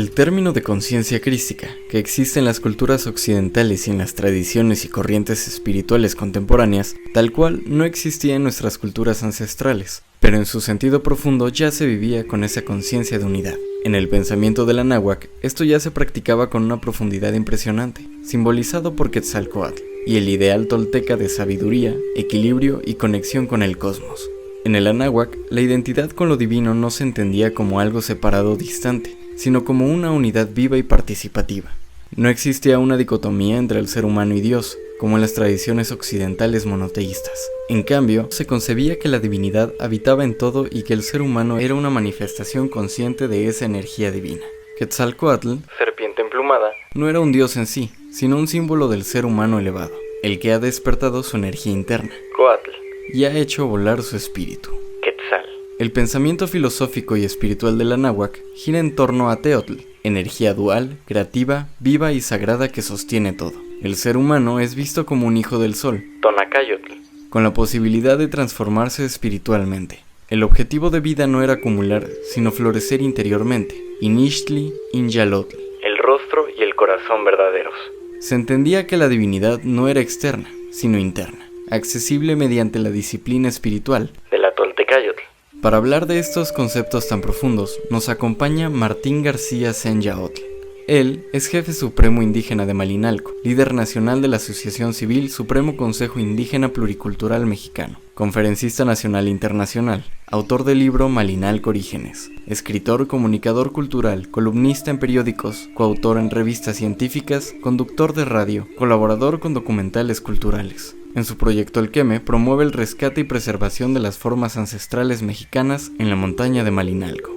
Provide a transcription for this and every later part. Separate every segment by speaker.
Speaker 1: El término de conciencia crística, que existe en las culturas occidentales y en las tradiciones y corrientes espirituales contemporáneas, tal cual no existía en nuestras culturas ancestrales, pero en su sentido profundo ya se vivía con esa conciencia de unidad. En el pensamiento del Anáhuac, esto ya se practicaba con una profundidad impresionante, simbolizado por Quetzalcóatl, y el ideal tolteca de sabiduría, equilibrio y conexión con el cosmos. En el Anáhuac, la identidad con lo divino no se entendía como algo separado o distante, sino como una unidad viva y participativa. No existía una dicotomía entre el ser humano y Dios, como en las tradiciones occidentales monoteístas. En cambio, se concebía que la divinidad habitaba en todo y que el ser humano era una manifestación consciente de esa energía divina. Quetzalcóatl, serpiente emplumada, no era un dios en sí, sino un símbolo del ser humano elevado, el que ha despertado su energía interna, Coatl, y ha hecho volar su espíritu, Quetzal. El pensamiento filosófico y espiritual del Anáhuac gira en torno a Teotl, energía dual, creativa, viva y sagrada que sostiene todo. El ser humano es visto como un hijo del sol, Tonacayotl, con la posibilidad de transformarse espiritualmente. El objetivo de vida no era acumular, sino florecer interiormente, Inixtli, Inyalotl, el rostro y el corazón verdaderos. Se entendía que la divinidad no era externa, sino interna, accesible mediante la disciplina espiritual de la Toltecayotl. Para hablar de estos conceptos tan profundos, nos acompaña Martín García Senyaotl. Él es jefe supremo indígena de Malinalco, líder nacional de la Asociación Civil Supremo Consejo Indígena Pluricultural Mexicano, conferencista nacional e internacional, autor del libro Malinalco Orígenes, escritor, comunicador cultural, columnista en periódicos, coautor en revistas científicas, conductor de radio, colaborador con documentales culturales. En su proyecto El Queme promueve el rescate y preservación de las formas ancestrales mexicanas en la montaña de Malinalco.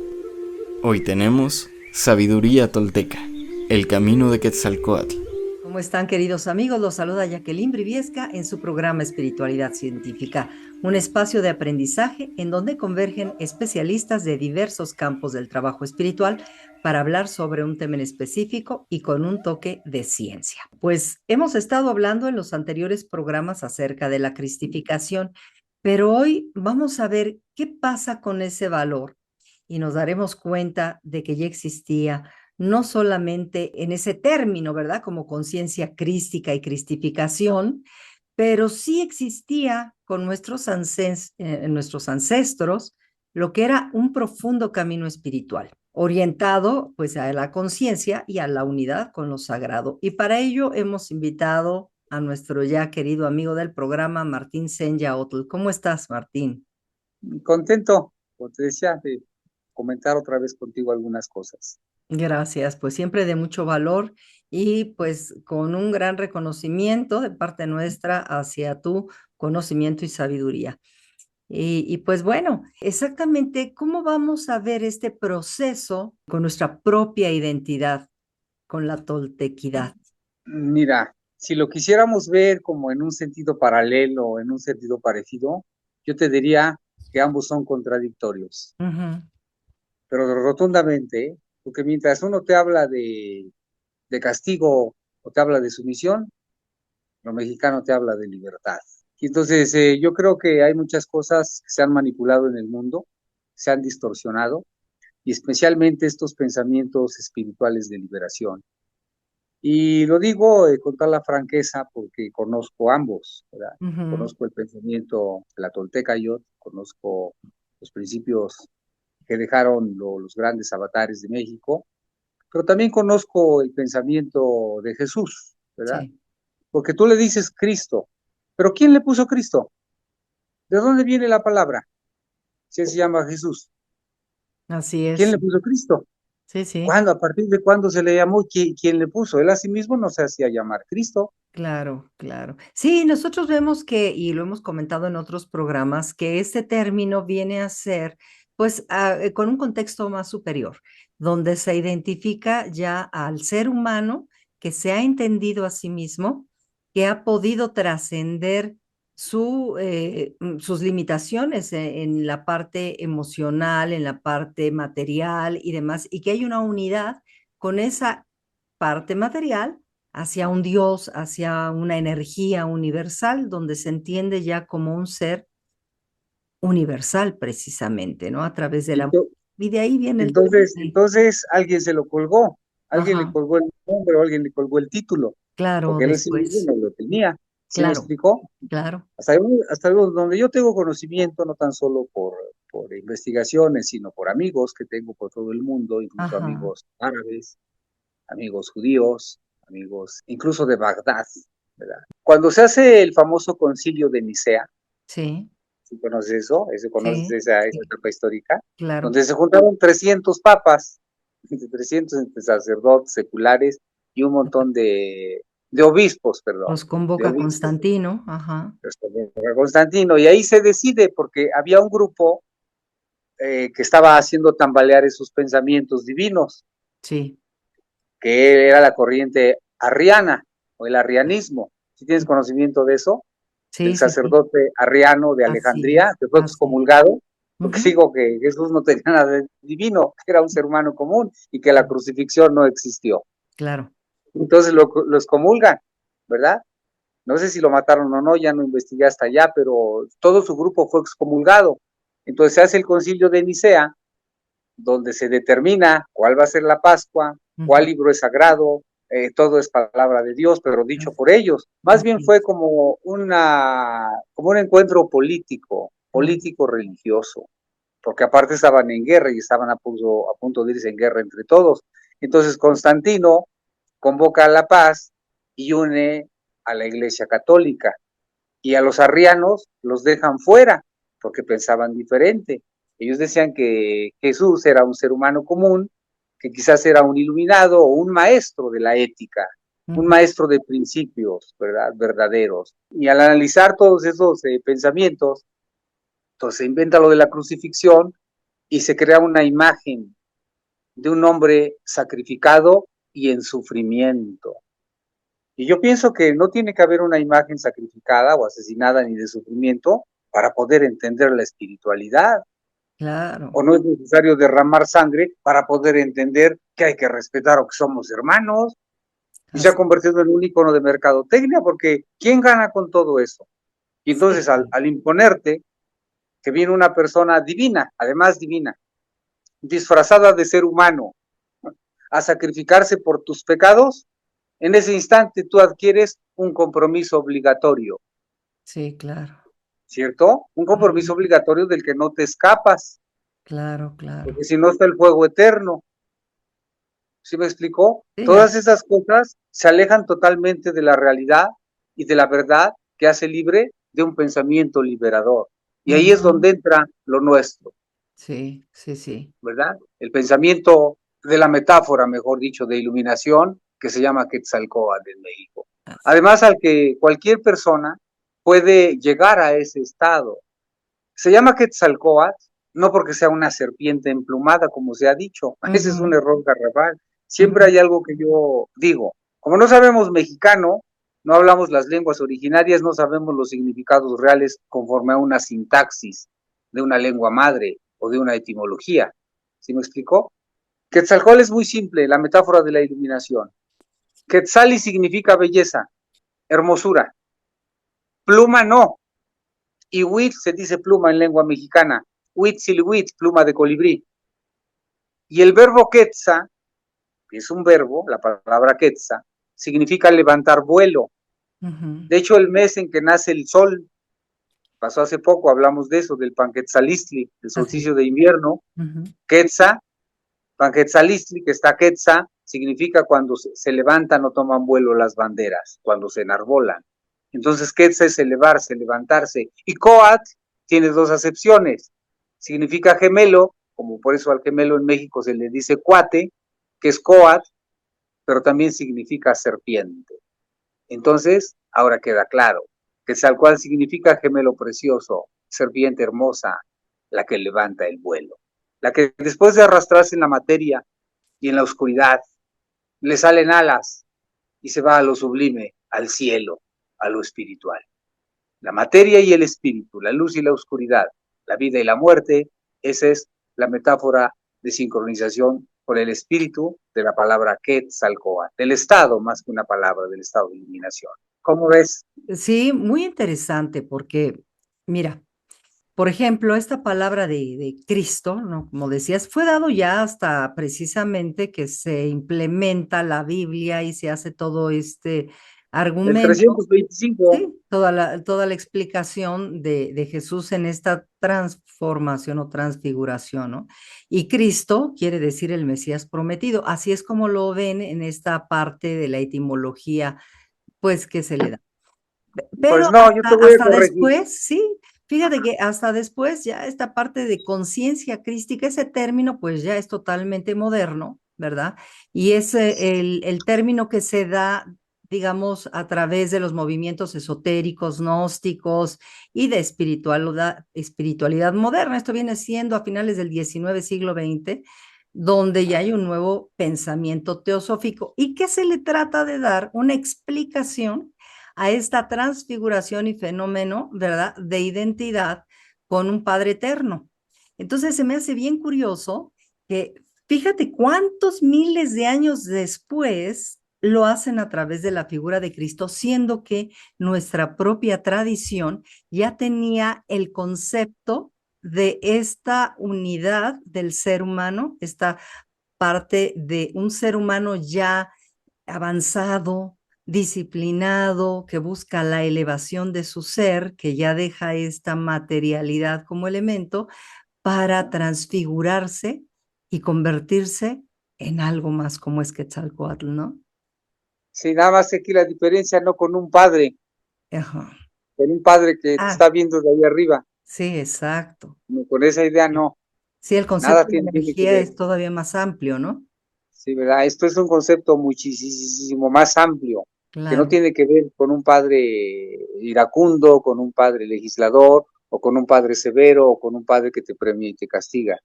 Speaker 1: Hoy tenemos Sabiduría Tolteca, el camino de Quetzalcóatl.
Speaker 2: ¿Cómo están, queridos amigos? Los saluda Jacqueline Briviesca en su programa Espiritualidad Científica, un espacio de aprendizaje en donde convergen especialistas de diversos campos del trabajo espiritual para hablar sobre un tema en específico y con un toque de ciencia. Pues hemos estado hablando en los anteriores programas acerca de la cristificación, pero hoy vamos a ver qué pasa con ese valor y nos daremos cuenta de que ya existía no solamente en ese término, ¿verdad? Como conciencia crística y cristificación, pero sí existía con nuestros ancestros lo que era un profundo camino espiritual, orientado pues a la conciencia y a la unidad con lo sagrado. Y para ello hemos invitado a nuestro ya querido amigo del programa, Martín Senyaotl. ¿Cómo estás, Martín?
Speaker 3: Contento, como te decía, de comentar otra vez contigo algunas cosas.
Speaker 2: Gracias, pues siempre de mucho valor y pues con un gran reconocimiento de parte nuestra hacia tu conocimiento y sabiduría. Y pues bueno, exactamente, ¿cómo vamos a ver este proceso con nuestra propia identidad, con la toltequidad?
Speaker 3: Mira, si lo quisiéramos ver como en un sentido paralelo o en un sentido parecido, yo te diría que ambos son contradictorios, pero rotundamente, porque mientras uno te habla de castigo o te habla de sumisión, lo mexicano te habla de libertad. Y entonces yo creo que hay muchas cosas que se han manipulado en el mundo, se han distorsionado, y especialmente estos pensamientos espirituales de liberación. Y lo digo con toda la franqueza porque conozco ambos, ¿verdad? Conozco el pensamiento de la Tolteca yo, conozco los principios que dejaron los grandes avatares de México, pero también conozco el pensamiento de Jesús, ¿verdad?
Speaker 2: Sí,
Speaker 3: Porque tú le dices Cristo, pero ¿quién le puso Cristo? ¿De dónde viene la palabra? Si él se llama Jesús.
Speaker 2: así
Speaker 3: ¿Quién
Speaker 2: es.
Speaker 3: le puso Cristo?
Speaker 2: Sí, sí.
Speaker 3: ¿Cuándo? ¿A partir de cuándo se le llamó? ¿Quién le puso? Él a sí mismo no se hacía llamar Cristo.
Speaker 2: Claro, claro. Sí, nosotros vemos que, y lo hemos comentado en otros programas, que este término viene a ser, pues, con un contexto más superior, donde se identifica ya al ser humano que se ha entendido a sí mismo, que ha podido trascender sus limitaciones en la parte emocional, en la parte material y demás, y que hay una unidad con esa parte material hacia un Dios, hacia una energía universal, donde se entiende ya como un ser universal precisamente, ¿no? A través de
Speaker 3: Y
Speaker 2: la
Speaker 3: te,
Speaker 2: Y de ahí viene el
Speaker 3: Entonces,
Speaker 2: sí.
Speaker 3: entonces alguien se lo colgó, alguien le
Speaker 2: Ajá,
Speaker 3: colgó el nombre o alguien le colgó el título,
Speaker 2: claro,
Speaker 3: porque él sí mismo
Speaker 2: después.
Speaker 3: no lo tenía. ¿Sí me
Speaker 2: Claro,
Speaker 3: explicó?
Speaker 2: claro.
Speaker 3: Hasta donde yo tengo conocimiento, no tan solo por investigaciones, sino por amigos que tengo por todo el mundo, incluso
Speaker 2: Ajá,
Speaker 3: amigos árabes, amigos judíos, amigos incluso de Bagdad, ¿verdad? Cuando se hace el famoso concilio de Nicea,
Speaker 2: sí,
Speaker 3: ¿sí conoces eso? ¿Eso conoces
Speaker 2: sí,
Speaker 3: esa
Speaker 2: sí,
Speaker 3: etapa histórica?
Speaker 2: claro.
Speaker 3: Donde se juntaron 300 papas, entre 300 entre sacerdotes seculares y un montón de obispos, perdón,
Speaker 2: Los
Speaker 3: de
Speaker 2: convoca
Speaker 3: obispos,
Speaker 2: Constantino, ajá,
Speaker 3: Constantino, y ahí se decide porque había un grupo que estaba haciendo tambalear esos pensamientos divinos,
Speaker 2: sí,
Speaker 3: que era la corriente arriana o el arrianismo. ¿Si tienes conocimiento de eso? Del
Speaker 2: sí, sí, sí,
Speaker 3: sacerdote arriano de
Speaker 2: así
Speaker 3: Alejandría,
Speaker 2: es,
Speaker 3: que fue
Speaker 2: así es.
Speaker 3: excomulgado, porque
Speaker 2: Ujú.
Speaker 3: digo que Jesús no tenía nada de divino, que era un ser humano común y que la crucifixión no existió.
Speaker 2: Claro,
Speaker 3: Entonces lo excomulgan, ¿verdad? No sé si lo mataron o no, ya no investigué hasta allá, pero todo su grupo fue excomulgado. Entonces se hace el concilio de Nicea, donde se determina cuál va a ser la Pascua, cuál
Speaker 2: ujú,
Speaker 3: libro es sagrado, todo es palabra de Dios, pero dicho
Speaker 2: as
Speaker 3: por ellos. Más bien
Speaker 2: así
Speaker 3: fue
Speaker 2: es.
Speaker 3: como un encuentro
Speaker 2: Mm,
Speaker 3: político religioso, porque aparte estaban en guerra y estaban a punto de irse en guerra entre todos. Entonces Constantino convoca a la paz y une a la Iglesia Católica, y a los arrianos los dejan fuera porque pensaban diferente. Ellos decían que Jesús era un ser humano común, que quizás era un iluminado o un maestro de la ética, un
Speaker 2: ujú,
Speaker 3: maestro de principios, ¿verdad? Verdaderos. Y al analizar todos esos pensamientos, entonces se inventa lo de la crucifixión y se crea una imagen de un hombre sacrificado y en sufrimiento. Y yo pienso que no tiene que haber una imagen sacrificada o asesinada ni de sufrimiento para poder entender la espiritualidad.
Speaker 2: claro,
Speaker 3: O no es necesario derramar sangre para poder entender que hay que respetar o que somos hermanos. Y se ha
Speaker 2: así
Speaker 3: convertido en un icono de mercadotecnia porque ¿quién gana con todo eso? Y
Speaker 2: sí,
Speaker 3: entonces al imponerte que viene una persona divina, además divina, disfrazada de ser humano, a sacrificarse por tus pecados, en ese instante tú adquieres un compromiso obligatorio.
Speaker 2: sí, claro.
Speaker 3: ¿Cierto? Un compromiso
Speaker 2: Ujú,
Speaker 3: obligatorio del que no te escapas,
Speaker 2: claro, claro.
Speaker 3: porque si no está el fuego eterno. ¿Sí me explicó?
Speaker 2: Sí,
Speaker 3: Todas esas cosas se alejan totalmente de la realidad y de la verdad que hace libre de un pensamiento liberador. Y ahí es
Speaker 2: ujú,
Speaker 3: donde entra lo nuestro,
Speaker 2: sí, sí, sí.
Speaker 3: ¿verdad? El pensamiento de la metáfora, mejor dicho, de iluminación, que se llama Quetzalcóatl en México.
Speaker 2: Así
Speaker 3: Además, al que cualquier persona puede llegar a ese estado. Se llama Quetzalcóatl, no porque sea una serpiente emplumada, como se ha dicho. Ese es un
Speaker 2: ujú,
Speaker 3: error garrafal. Siempre
Speaker 2: ujú,
Speaker 3: hay algo que yo digo. Como no sabemos mexicano, no hablamos las lenguas originarias, no sabemos los significados reales conforme a una sintaxis de una lengua madre o de una etimología. ¿Sí me explicó? Quetzalcóatl es muy simple, la metáfora de la iluminación. Quetzali significa belleza, hermosura. Pluma no, y huit se dice pluma en lengua mexicana. Huitzilhuit, pluma de colibrí. Y el verbo quetza, que es un verbo, la palabra quetza, significa levantar vuelo.
Speaker 2: ujú,
Speaker 3: De hecho, el mes en que nace el sol, pasó hace poco, hablamos de eso, del Panquetzalistli, el
Speaker 2: así.
Speaker 3: solsticio de invierno.
Speaker 2: Ujú,
Speaker 3: Quetza, Panquetzalistli, que está quetza, significa cuando se levantan o toman vuelo las banderas, cuando se enarbolan. Entonces, quetza es elevarse, levantarse. Y coat tiene dos acepciones. Significa gemelo, como por eso al gemelo en México se le dice cuate, que es coat, pero también significa serpiente. Entonces, ahora queda claro que tal cual significa gemelo precioso, serpiente hermosa, la que levanta el vuelo, la que después de arrastrarse en la materia y en la oscuridad, le salen alas y se va a lo sublime, al cielo, a lo espiritual. La materia y el espíritu, la luz y la oscuridad, la vida y la muerte, esa es la metáfora de sincronización con el espíritu de la palabra Quetzalcóatl, del estado más que una palabra, del estado de iluminación. ¿Cómo ves?
Speaker 2: Sí, muy interesante porque, mira, Por ejemplo, esta palabra de Cristo, ¿no? Como decías, fue dado ya hasta precisamente que se implementa la Biblia y se hace todo este
Speaker 3: El
Speaker 2: argumento,
Speaker 3: 325.
Speaker 2: ¿sí? Toda la explicación de Jesús en esta transformación o transfiguración, ¿no? Y Cristo quiere decir el Mesías prometido. Así es como lo ven en esta parte de la etimología, pues, que se le da. Pero
Speaker 3: Pues no, yo te voy a
Speaker 2: hasta
Speaker 3: corregir.
Speaker 2: después, sí, fíjate que hasta después ya esta parte de conciencia crística, ese término pues ya es totalmente moderno, ¿verdad? Y es el término que se da, digamos, a través de los movimientos esotéricos, gnósticos y de espiritualidad moderna. Esto viene siendo a finales del 19 siglo XX, donde ya hay un nuevo pensamiento teosófico y que se le trata de dar una explicación a esta transfiguración y fenómeno, ¿verdad?, de identidad con un Padre eterno. Entonces se me hace bien curioso que fíjate cuántos miles de años después lo hacen a través de la figura de Cristo, siendo que nuestra propia tradición ya tenía el concepto de esta unidad del ser humano, esta parte de un ser humano ya avanzado, disciplinado, que busca la elevación de su ser, que ya deja esta materialidad como elemento para transfigurarse y convertirse en algo más como es Quetzalcóatl, ¿no?
Speaker 3: Sí, nada más que aquí la diferencia no con un padre,
Speaker 2: Ajá.
Speaker 3: con un padre que te
Speaker 2: Ah,
Speaker 3: está viendo de ahí arriba,
Speaker 2: sí, exacto.
Speaker 3: no, con esa idea no,
Speaker 2: Sí, el
Speaker 3: nada
Speaker 2: concepto de
Speaker 3: tiene que
Speaker 2: energía
Speaker 3: ver.
Speaker 2: es todavía más amplio, ¿no?
Speaker 3: Sí, ¿verdad? Esto es un concepto muchísimo más amplio, que no
Speaker 2: Claro,
Speaker 3: tiene que ver con un padre iracundo, con un padre legislador, o con un padre severo, o con un padre que te premia y te castiga.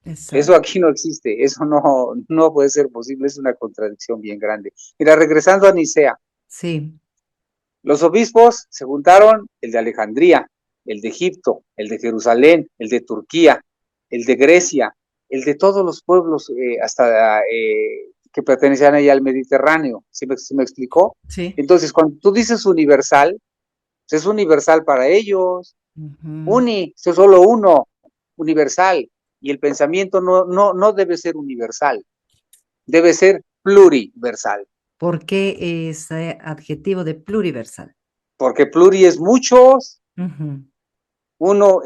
Speaker 3: Eso
Speaker 2: exacto.
Speaker 3: aquí no existe, eso no puede ser posible, es una contradicción bien grande. Mira, regresando a Nicea,
Speaker 2: Sí,
Speaker 3: los obispos se juntaron, el de Alejandría, el de Egipto, el de Jerusalén, el de Turquía, el de Grecia, el de todos los pueblos hasta que pertenecían ahí al Mediterráneo. ¿Sí me explicó?
Speaker 2: sí.
Speaker 3: Entonces, cuando tú dices universal, pues es universal para ellos.
Speaker 2: Ujú.
Speaker 3: Es solo uno, universal. Y el pensamiento no debe ser universal, debe ser pluriversal.
Speaker 2: ¿Por qué ese adjetivo de pluriversal?
Speaker 3: Porque pluri es muchos.
Speaker 2: Ujú.
Speaker 3: Uno,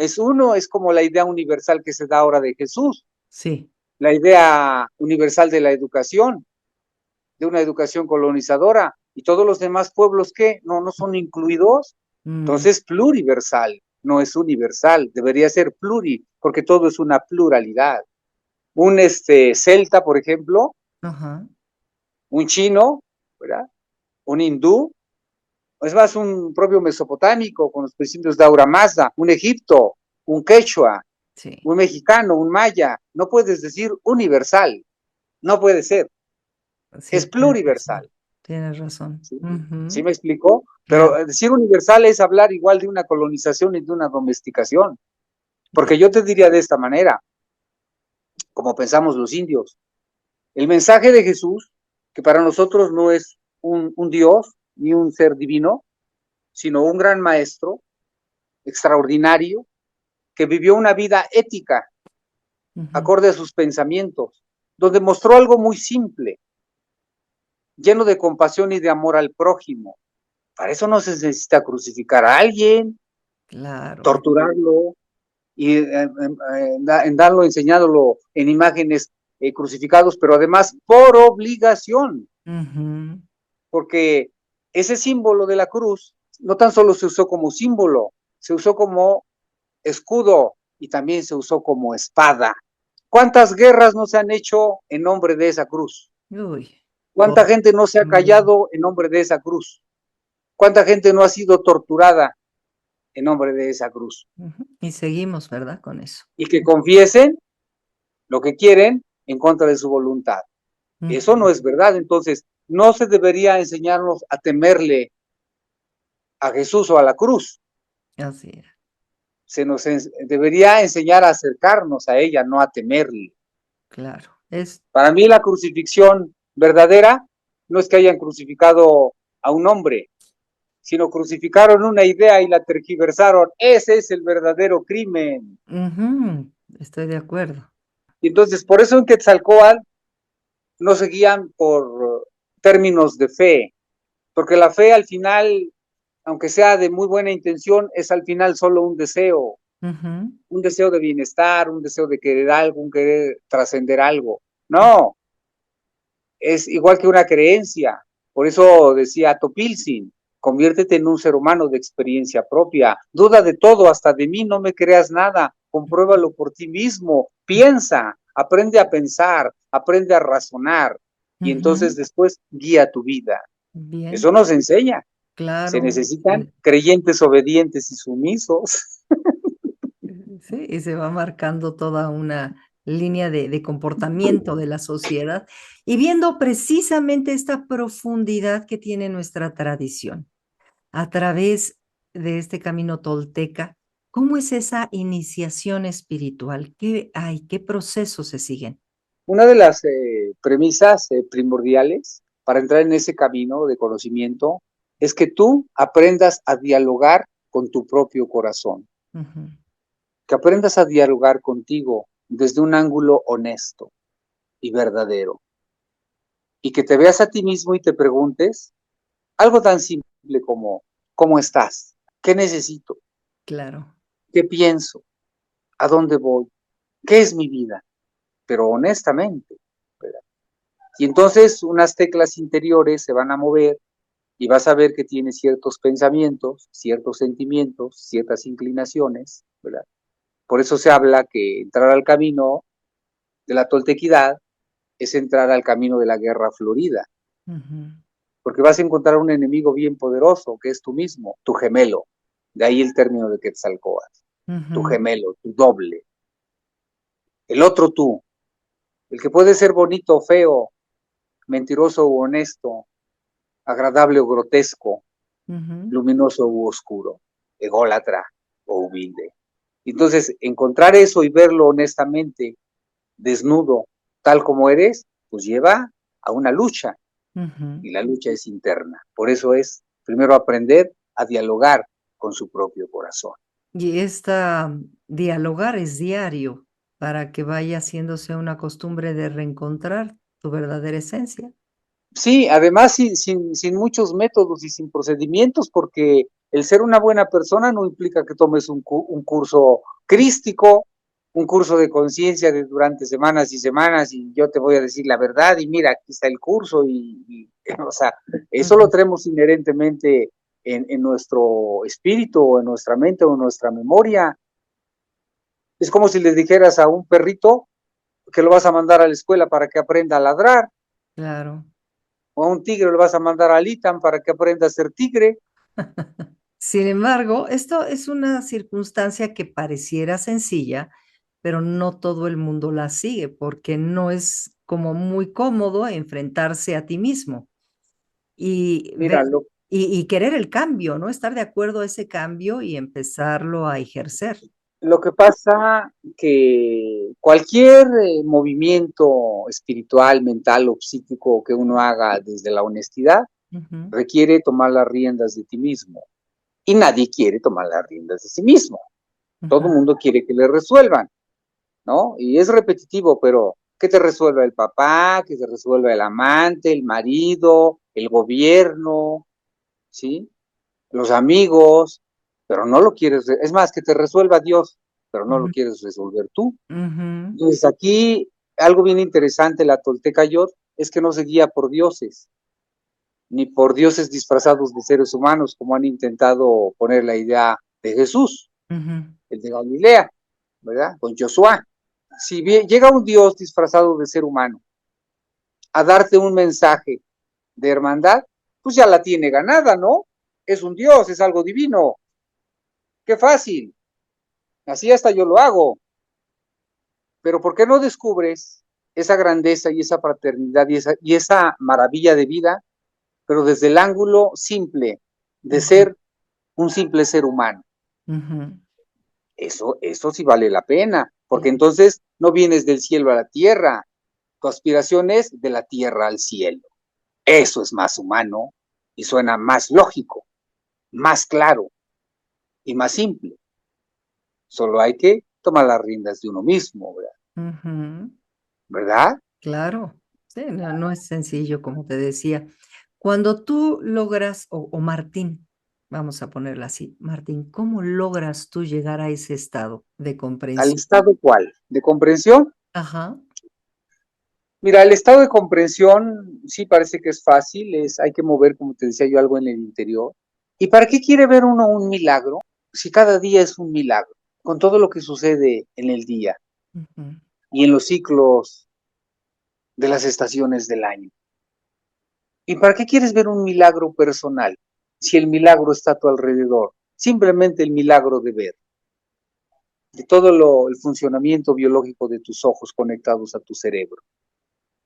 Speaker 3: es como la idea universal que se da ahora de Jesús,
Speaker 2: Sí.
Speaker 3: la idea universal de la educación, de una educación colonizadora, y todos los demás pueblos que no son incluidos,
Speaker 2: Mm,
Speaker 3: entonces pluriversal, no es universal, debería ser pluri, porque todo es una pluralidad. Un celta, por ejemplo,
Speaker 2: ajá.
Speaker 3: un chino, ¿verdad? Un hindú, es más, un propio mesopotámico con los principios de Aura Mazda, un egipto, un quechua,
Speaker 2: Sí,
Speaker 3: un mexicano, un maya, no puedes decir universal, no puede ser,
Speaker 2: sí,
Speaker 3: es
Speaker 2: tienes razón.
Speaker 3: pluriversal.
Speaker 2: Tienes razón.
Speaker 3: ¿Sí? ¿Sí
Speaker 2: Ujú.
Speaker 3: me explicó? Pero
Speaker 2: Claro.
Speaker 3: decir universal es hablar igual de una colonización y de una domesticación, porque yo te diría de esta manera, como pensamos los indios, el mensaje de Jesús, que para nosotros no es un Dios ni un ser divino, sino un gran maestro extraordinario que vivió una vida ética
Speaker 2: Ujú.
Speaker 3: acorde a sus pensamientos, donde mostró algo muy simple, lleno de compasión y de amor al prójimo. Para eso no se necesita crucificar a alguien,
Speaker 2: Claro.
Speaker 3: torturarlo y en darlo, enseñándolo en imágenes crucificados, pero además por obligación,
Speaker 2: Ujú.
Speaker 3: porque ese símbolo de la cruz no tan solo se usó como símbolo, se usó como escudo y también se usó como espada. ¿Cuántas guerras no se han hecho en nombre de esa cruz?
Speaker 2: Uy,
Speaker 3: ¿Cuánta
Speaker 2: todo.
Speaker 3: gente no se ha callado en nombre de esa cruz? ¿Cuánta gente no ha sido torturada en nombre de esa cruz?
Speaker 2: Ujú. Y seguimos, ¿verdad? Con eso.
Speaker 3: Y que confiesen lo que quieren en contra de su voluntad. Eso
Speaker 2: Ujú.
Speaker 3: no es verdad. Entonces, no se debería enseñarnos a temerle a Jesús o a la cruz.
Speaker 2: Así es.
Speaker 3: Se nos debería enseñar a acercarnos a ella, no a temerle.
Speaker 2: Claro. Es,
Speaker 3: Para mí la crucifixión verdadera no es que hayan crucificado a un hombre, sino crucificaron una idea y la tergiversaron. Ese es el verdadero crimen.
Speaker 2: Estoy de acuerdo.
Speaker 3: Y entonces, por eso en Quetzalcóatl no se guían por términos de fe, porque la fe al final, aunque sea de muy buena intención, es al final solo un deseo de bienestar, un deseo de querer algo, un querer trascender algo. No, es igual que una creencia. Por eso decía Topilzin, conviértete en un ser humano de experiencia propia, duda de todo, hasta de mí no me creas nada, compruébalo por ti mismo, piensa, aprende a pensar, aprende a razonar, y entonces después guía tu vida.
Speaker 2: Bien.
Speaker 3: Eso nos enseña.
Speaker 2: Claro.
Speaker 3: Se necesitan creyentes obedientes y sumisos.
Speaker 2: Sí, y se va marcando toda una línea de comportamiento de la sociedad y viendo precisamente esta profundidad que tiene nuestra tradición a través de este camino tolteca. ¿Cómo es esa iniciación espiritual? ¿Qué hay? ¿Qué procesos se siguen?
Speaker 3: Una de las premisas primordiales para entrar en ese camino de conocimiento es que tú aprendas a dialogar con tu propio corazón, que aprendas a dialogar contigo desde un ángulo honesto y verdadero, y que te veas a ti mismo y te preguntes algo tan simple como ¿cómo estás? ¿Qué necesito?
Speaker 2: Claro.
Speaker 3: ¿Qué pienso? ¿A dónde voy? ¿Qué es mi vida? Pero honestamente, ¿verdad? Y entonces unas teclas interiores se van a mover y vas a ver que tienes ciertos pensamientos, ciertos sentimientos, ciertas inclinaciones, ¿verdad? Por eso se habla que entrar al camino de la toltequidad es entrar al camino de la guerra florida, porque vas a encontrar un enemigo bien poderoso, que es tú mismo, tu gemelo, de ahí el término de Quetzalcóatl, tu gemelo, tu doble, el otro tú, el que puede ser bonito o feo, mentiroso u honesto, agradable o grotesco, luminoso u oscuro, ególatra o humilde. Entonces, encontrar eso y verlo honestamente, desnudo, tal como eres, pues lleva a una lucha. Y la lucha es interna. Por eso es primero aprender a dialogar con su propio corazón.
Speaker 2: Y esta dialogar es diario para que vaya haciéndose una costumbre de reencontrar tu verdadera esencia.
Speaker 3: Sí, además sin muchos métodos y sin procedimientos, porque el ser una buena persona no implica que tomes un curso crístico, un curso de conciencia de durante semanas y semanas, y yo te voy a decir la verdad, y mira, aquí está el curso, o sea, eso lo tenemos inherentemente en nuestro espíritu, o en nuestra mente, o en nuestra memoria. Es como si le dijeras a un perrito que lo vas a mandar a la escuela para que aprenda a ladrar.
Speaker 2: Claro.
Speaker 3: O a un tigre lo vas a mandar al ITAM para que aprenda a ser tigre.
Speaker 2: Sin embargo, esto es una circunstancia que pareciera sencilla, pero no todo el mundo la sigue, porque no es como muy cómodo enfrentarse a ti mismo y ver
Speaker 3: Mira,
Speaker 2: y querer el cambio, ¿no? Estar de acuerdo a ese cambio y empezarlo a ejercer.
Speaker 3: lo que pasa que cualquier movimiento espiritual, mental o psíquico que uno haga desde la honestidad requiere tomar las riendas de ti mismo. Y nadie quiere tomar las riendas de sí mismo. Todo el mundo quiere que le resuelvan, ¿no? Y es repetitivo, pero que te resuelva el papá, que te resuelva el amante, el marido, el gobierno, ¿sí? Los amigos, pero no lo quieres, es más, que te resuelva Dios, pero no lo quieres resolver tú. Entonces aquí algo bien interesante, la Tolteca Yot, es que no se guía por dioses, ni por dioses disfrazados de seres humanos, como han intentado poner la idea de Jesús, el de Galilea, ¿verdad? Con Josué. Si bien llega un Dios disfrazado de ser humano a darte un mensaje de hermandad, pues ya la tiene ganada, ¿no? Es un Dios, es algo divino. Qué fácil. Así hasta yo lo hago. Pero ¿por qué no descubres esa grandeza y esa fraternidad y esa maravilla de vida, pero desde el ángulo simple de ser un simple ser humano? Eso sí vale la pena, porque entonces no vienes del cielo a la tierra, tu aspiración es de la tierra al cielo. Eso es más humano y suena más lógico. más claro y más simple. Solo hay que tomar las riendas de uno mismo, ¿verdad?
Speaker 2: Claro, sí, no, no es sencillo, como te decía. Cuando tú logras, o Martín, vamos a ponerla así, Martín, ¿cómo logras tú llegar a ese estado de
Speaker 3: ¿Al
Speaker 2: comprensión?
Speaker 3: estado cuál? ¿De comprensión?
Speaker 2: Ajá,
Speaker 3: Mira, el estado de comprensión sí parece que es fácil, hay que mover, como te decía yo, algo en el interior. ¿Y para qué quiere ver uno un milagro si cada día es un milagro? Con todo lo que sucede en el día
Speaker 2: ujú,
Speaker 3: y en los ciclos de las estaciones del año. ¿Y para qué quieres ver un milagro personal si el milagro está a tu alrededor? Simplemente el milagro de ver, de todo el funcionamiento biológico de tus ojos conectados a tu cerebro.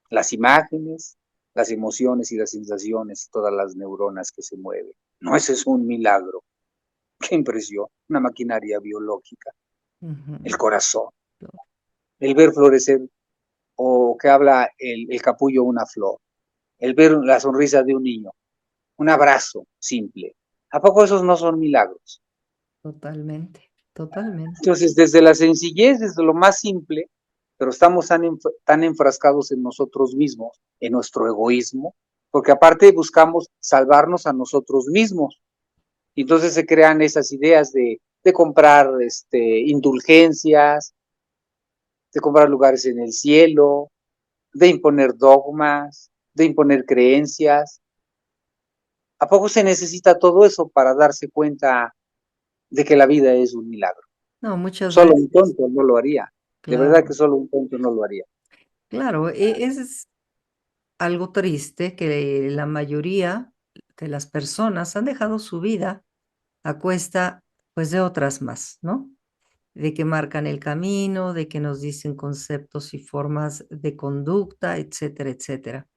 Speaker 3: Las imágenes, las emociones y las sensaciones y todas las neuronas que se mueven. No, ese es un milagro. Qué impresión. Una maquinaria biológica.
Speaker 2: ujú.
Speaker 3: El corazón. El ver florecer o que habla el capullo una flor. El ver la sonrisa de un niño. Un abrazo simple. ¿A poco esos no son milagros?
Speaker 2: Totalmente, totalmente.
Speaker 3: Entonces, desde la sencillez, desde lo más simple, pero estamos tan enfrascados en nosotros mismos, en nuestro egoísmo, porque aparte buscamos salvarnos a nosotros mismos. Y entonces se crean esas ideas de comprar indulgencias, de comprar lugares en el cielo, de imponer dogmas, de imponer creencias. ¿A poco se necesita todo eso para darse cuenta de que la vida es un milagro?
Speaker 2: No, muchas
Speaker 3: Solo un
Speaker 2: veces,
Speaker 3: tonto no lo haría. De verdad que
Speaker 2: claro,
Speaker 3: solo un tonto no lo haría.
Speaker 2: claro, es algo triste que la mayoría de las personas han dejado su vida a cuesta, pues, de otras más, ¿no? De que marcan el camino, de que nos dicen conceptos y formas de conducta, etcétera, etcétera.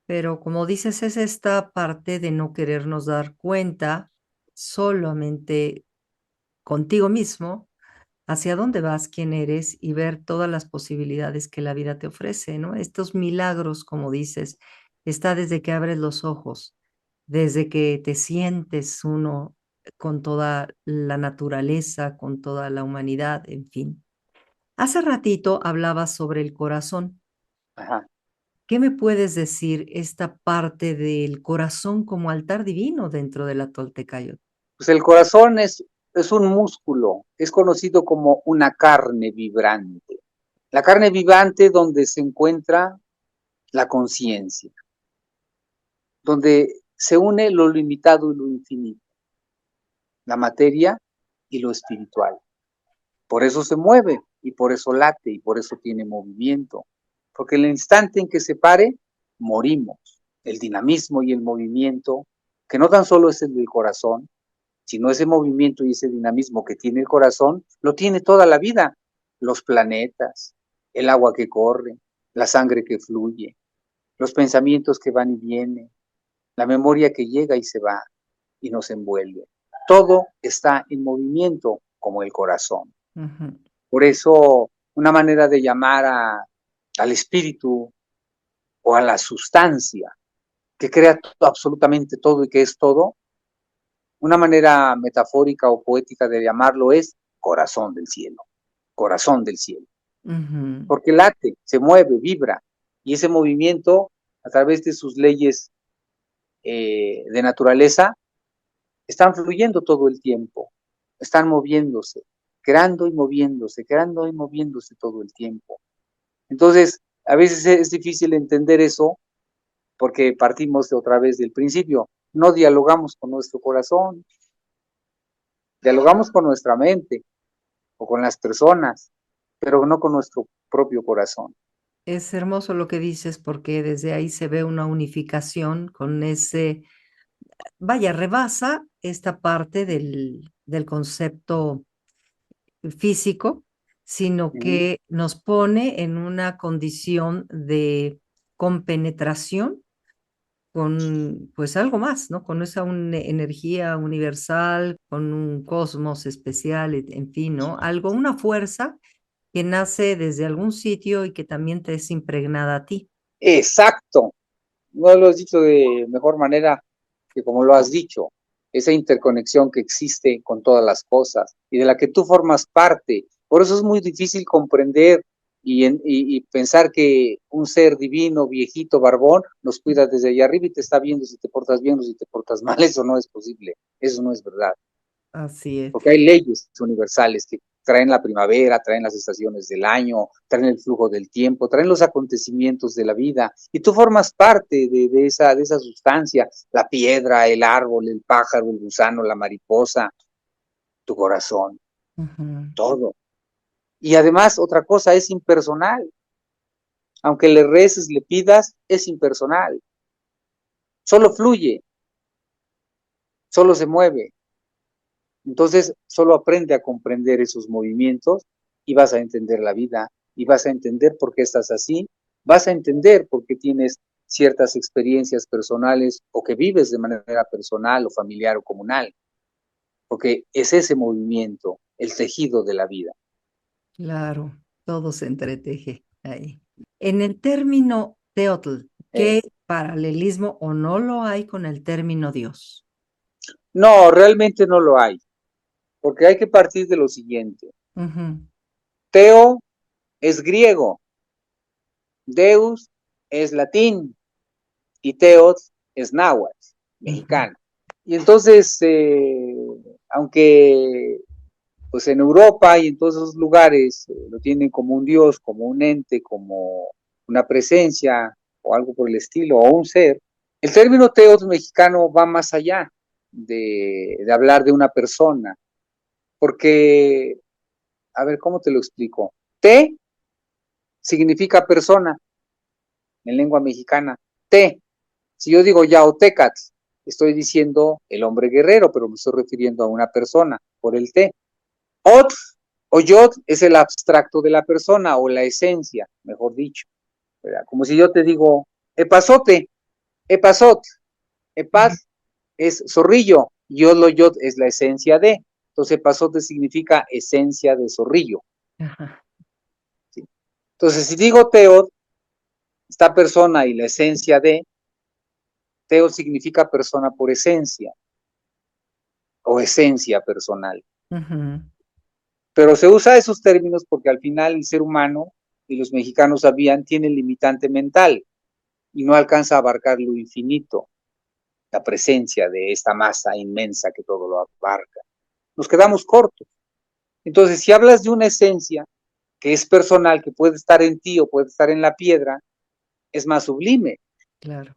Speaker 2: Pero como dices, es esta parte de no querernos dar cuenta solamente contigo mismo hacia dónde vas, quién eres y ver todas las posibilidades que la vida te ofrece, ¿no? Estos milagros, como dices, está desde que abres los ojos, desde que te sientes uno con toda la naturaleza, con toda la humanidad, en fin. Hace ratito hablabas sobre el corazón.
Speaker 3: Ajá.
Speaker 2: ¿Qué me puedes decir esta parte del corazón como altar divino dentro de la Toltecayot?
Speaker 3: Pues el corazón es un músculo, es conocido como una carne vibrante. La carne vibrante donde se encuentra la conciencia, donde se une lo limitado y lo infinito, la materia y lo espiritual. Por eso se mueve y por eso late y por eso tiene movimiento. Porque el instante en que se pare, morimos. El dinamismo y el movimiento, que no tan solo es el del corazón, sino ese movimiento y ese dinamismo que tiene el corazón, lo tiene toda la vida. Los planetas, el agua que corre, la sangre que fluye, los pensamientos que van y vienen, la memoria que llega y se va y nos envuelve. Todo está en movimiento como el corazón.
Speaker 2: Ujú.
Speaker 3: Por eso, una manera de llamar al espíritu o a la sustancia que crea absolutamente todo y que es todo, una manera metafórica o poética de llamarlo es corazón del cielo,
Speaker 2: Ujú.
Speaker 3: porque late, se mueve, vibra, y ese movimiento, a través de sus leyes de naturaleza, están fluyendo todo el tiempo, están moviéndose, creando y moviéndose todo el tiempo. Entonces, a veces es difícil entender eso porque partimos de otra vez del principio. No dialogamos con nuestro corazón, dialogamos con nuestra mente o con las personas, pero no con nuestro propio corazón.
Speaker 2: Es hermoso lo que dices porque desde ahí se ve una unificación con ese, vaya, rebasa esta parte del concepto físico, sino
Speaker 3: Ujú.
Speaker 2: que nos pone en una condición de compenetración con, pues, algo más, ¿no? Con esa energía universal, con un cosmos especial, en fin, ¿no? Algo, una fuerza que nace desde algún sitio y que también te es impregnada a ti.
Speaker 3: Exacto, no lo has dicho de mejor manera que como lo has dicho. esa interconexión que existe con todas las cosas y de la que tú formas parte. Por eso es muy difícil comprender y pensar que un ser divino, viejito, barbón, nos cuida desde allá arriba y te está viendo si te portas bien o si te portas mal. Eso no es posible, eso no es verdad.
Speaker 2: Así es.
Speaker 3: Porque hay leyes universales que traen la primavera, traen las estaciones del año, traen el flujo del tiempo, traen los acontecimientos de la vida, y tú formas parte de esa sustancia, la piedra, el árbol, el pájaro, el gusano, la mariposa, tu corazón, todo. Y además, otra cosa, es impersonal. Aunque le reces, le pidas, es impersonal. Solo fluye, solo se mueve. Entonces, solo aprende a comprender esos movimientos y vas a entender la vida, y vas a entender por qué estás así, vas a entender por qué tienes ciertas experiencias personales o que vives de manera personal o familiar o comunal, porque es ese movimiento, el tejido de la vida.
Speaker 2: Claro, todo se entreteje ahí. En el término teotl, ¿qué paralelismo o no lo hay con el término Dios?
Speaker 3: No, realmente no lo hay, porque hay que partir de lo siguiente. Teo es griego, Deus es latín y Teos es náhuatl, mexicano. Y entonces, aunque pues en Europa y en todos esos lugares lo tienen como un dios, como un ente, como una presencia o algo por el estilo, o un ser, el término teos mexicano va más allá de hablar de una persona, porque, a ver, ¿cómo te lo explico? Te significa persona en lengua mexicana. Te, si yo digo Yaotecatl, estoy diciendo el hombre guerrero, pero me estoy refiriendo a una persona por el te. Ot o yod es el abstracto de la persona o la esencia, mejor dicho. ¿Verdad? Como si yo te digo epazote, epazot, epaz es zorrillo, yod yod es la esencia de. Entonces epazote significa esencia de zorrillo. ¿Sí? Entonces si digo teod, esta persona y la esencia de, teo significa persona por esencia o esencia personal. Pero se usa esos términos porque al final el ser humano, y los mexicanos sabían, tiene limitante mental y no alcanza a abarcar lo infinito, la presencia de esta masa inmensa que todo lo abarca. Nos quedamos cortos. Entonces, si hablas de una esencia que es personal, que puede estar en ti o puede estar en la piedra, es más sublime.
Speaker 2: Claro.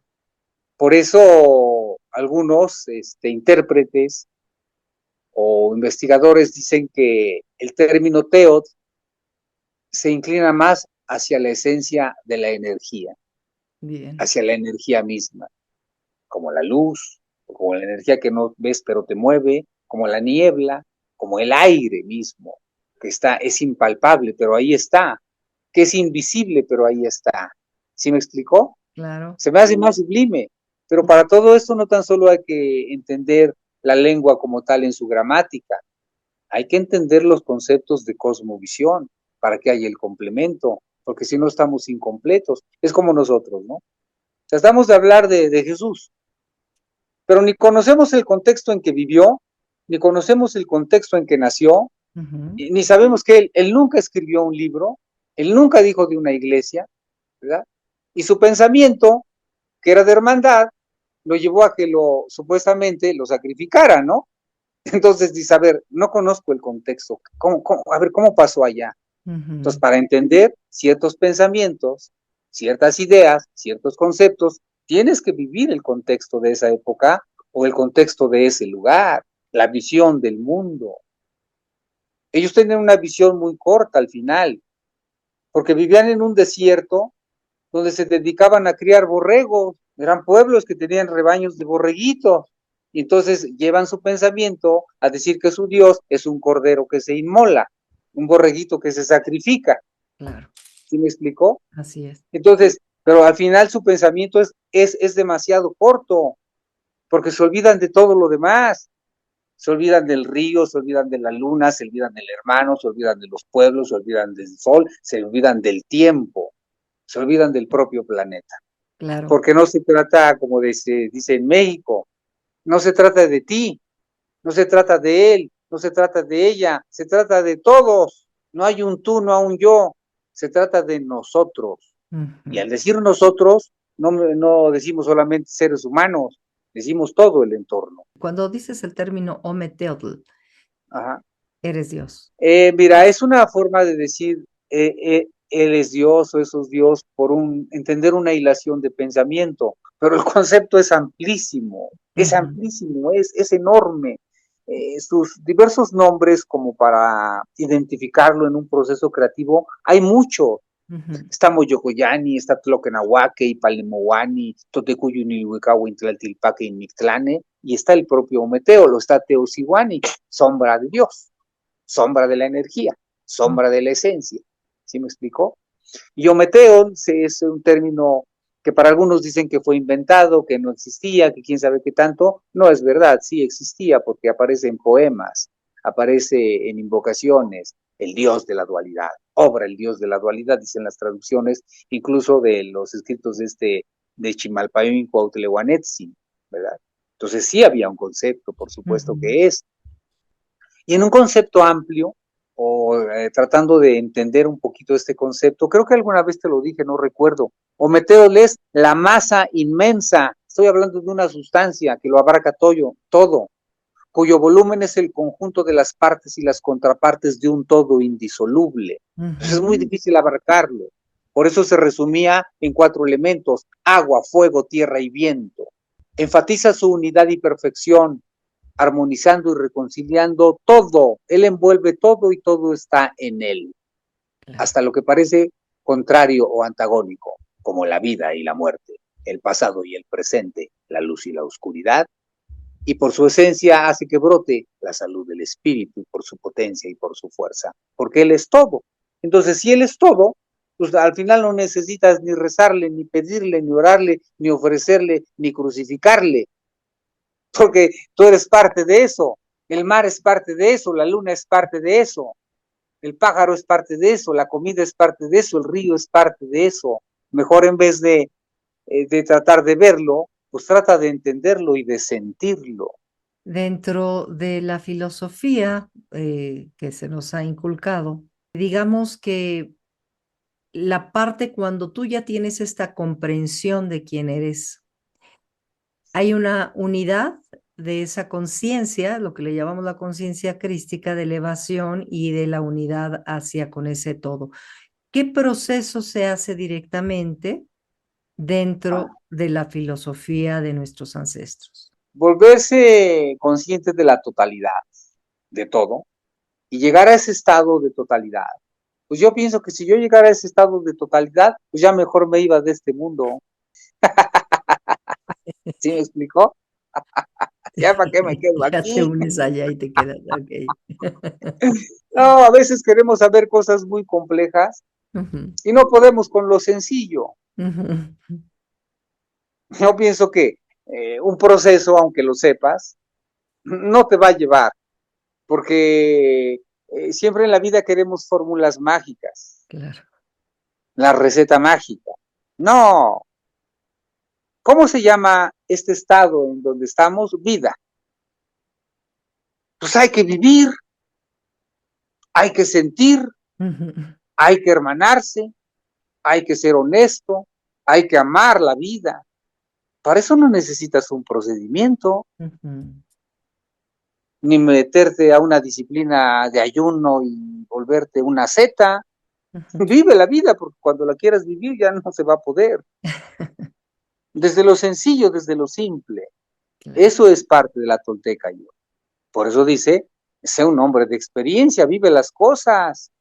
Speaker 3: Por eso algunos intérpretes o investigadores dicen que el término teod se inclina más hacia la esencia de la energía,
Speaker 2: Bien.
Speaker 3: hacia la energía misma, como la luz, como la energía que no ves pero te mueve, como la niebla, como el aire mismo, que es impalpable, pero ahí está, que es invisible, pero ahí está. ¿Sí me explicó?
Speaker 2: Claro.
Speaker 3: Se me hace más sublime, pero para todo esto no tan solo hay que entender la lengua como tal en su gramática, hay que entender los conceptos de cosmovisión para que haya el complemento, porque si no estamos incompletos. Es como nosotros, ¿no? Tratamos de hablar de Jesús, pero ni conocemos el contexto en que vivió, ni conocemos el contexto en que nació, ni sabemos que él nunca escribió un libro, él nunca dijo de una iglesia, ¿verdad? Y su pensamiento, que era de hermandad, lo llevó a que supuestamente lo sacrificara, ¿no? Entonces dice, a ver, no conozco el contexto, a ver, ¿cómo pasó allá? Entonces, para entender ciertos pensamientos, ciertas ideas, ciertos conceptos, tienes que vivir el contexto de esa época o el contexto de ese lugar, la visión del mundo. Ellos tenían una visión muy corta al final, porque vivían en un desierto donde se dedicaban a criar borregos, eran pueblos que tenían rebaños de borreguitos, y entonces llevan su pensamiento a decir que su Dios es un cordero que se inmola, un borreguito que se sacrifica.
Speaker 2: Claro.
Speaker 3: ¿Sí me explicó?
Speaker 2: Así es.
Speaker 3: Entonces, pero al final su pensamiento es demasiado corto, porque se olvidan de todo lo demás. Se olvidan del río, se olvidan de la luna, se olvidan del hermano, se olvidan de los pueblos, se olvidan del sol, se olvidan del tiempo, se olvidan del propio planeta.
Speaker 2: Claro.
Speaker 3: Porque no se trata, como dice en México, no se trata de ti, No se trata de él, no se trata de ella, se trata de todos. No hay un tú, no hay un yo, se trata de nosotros. Y al decir nosotros, no decimos solamente seres humanos, decimos todo el entorno.
Speaker 2: Cuando dices el término Ometeotl,
Speaker 3: Ajá.
Speaker 2: eres Dios.
Speaker 3: Mira, es una forma de decir, él es Dios o eso es Dios por entender una hilación de pensamiento, pero el concepto es amplísimo, es amplísimo, es enorme. Sus diversos nombres como para identificarlo en un proceso creativo, hay mucho. Está Moyocoyani, está Tloquenahuaque, Ipalnemohuani, Totecuyunilhuicahuin, Tlaltilpaque y Mictlane, y está el propio Ometeo, lo está Teosihuani, sombra de Dios, sombra de la energía, sombra de la esencia. ¿Sí me explicó? Y Ometeo es un término que para algunos dicen que fue inventado, que no existía, que quién sabe qué tanto. No es verdad, sí existía porque aparece en poemas, aparece en invocaciones, el dios de la dualidad, obra el dios de la dualidad, dicen las traducciones, incluso de los escritos de Chimalpayoin Cuautlehuanetzin, ¿verdad? Entonces sí había un concepto, por supuesto que es. Y en un concepto amplio, o tratando de entender un poquito este concepto, creo que alguna vez te lo dije, no recuerdo, Ometeotl es la masa inmensa, estoy hablando de una sustancia que lo abarca todo, cuyo volumen es el conjunto de las partes y las contrapartes de un todo indisoluble. Entonces es muy difícil abarcarlo. Por eso se resumía en 4 elementos: agua, fuego, tierra y viento. Enfatiza su unidad y perfección, armonizando y reconciliando todo. Él envuelve todo y todo está en él, hasta lo que parece contrario o antagónico, como la vida y la muerte, el pasado y el presente, la luz y la oscuridad, y por su esencia hace que brote la salud del espíritu, por su potencia y por su fuerza, porque Él es todo. Entonces, si Él es todo, pues al final no necesitas ni rezarle, ni pedirle, ni orarle, ni ofrecerle, ni crucificarle, porque tú eres parte de eso, el mar es parte de eso, la luna es parte de eso, el pájaro es parte de eso, la comida es parte de eso, el río es parte de eso. Mejor en vez de tratar de verlo, pues trata de entenderlo y de sentirlo.
Speaker 2: Dentro de la filosofía que se nos ha inculcado, digamos que la parte cuando tú ya tienes esta comprensión de quién eres, hay una unidad de esa conciencia, lo que le llamamos la conciencia crística de elevación y de la unidad hacia con ese todo. ¿Qué proceso se hace directamente dentro de la filosofía de nuestros ancestros?
Speaker 3: Volverse conscientes de la totalidad, de todo, y llegar a ese estado de totalidad. Pues yo pienso que si yo llegara a ese estado de totalidad, pues ya mejor me iba de este mundo. ¿Sí me explicó? ¿Ya para qué me quedo
Speaker 2: Ya te
Speaker 3: aquí?
Speaker 2: unes allá y te quedas, ok.
Speaker 3: No, a veces queremos saber cosas muy complejas y no podemos con lo sencillo. Yo pienso que un proceso, aunque lo sepas, no te va a llevar, porque siempre en la vida queremos fórmulas mágicas,
Speaker 2: Claro.
Speaker 3: la receta mágica. No. ¿Cómo se llama este estado en donde estamos? Vida. Pues hay que vivir, hay que sentir, hay que hermanarse, hay que ser honesto, hay que amar la vida. Para eso no necesitas un procedimiento, ni meterte a una disciplina de ayuno y volverte una zeta. Vive la vida, porque cuando la quieras vivir ya no se va a poder. Desde lo sencillo, desde lo simple. Eso es parte de la tolteca. Por eso dice, sé un hombre de experiencia, vive las cosas.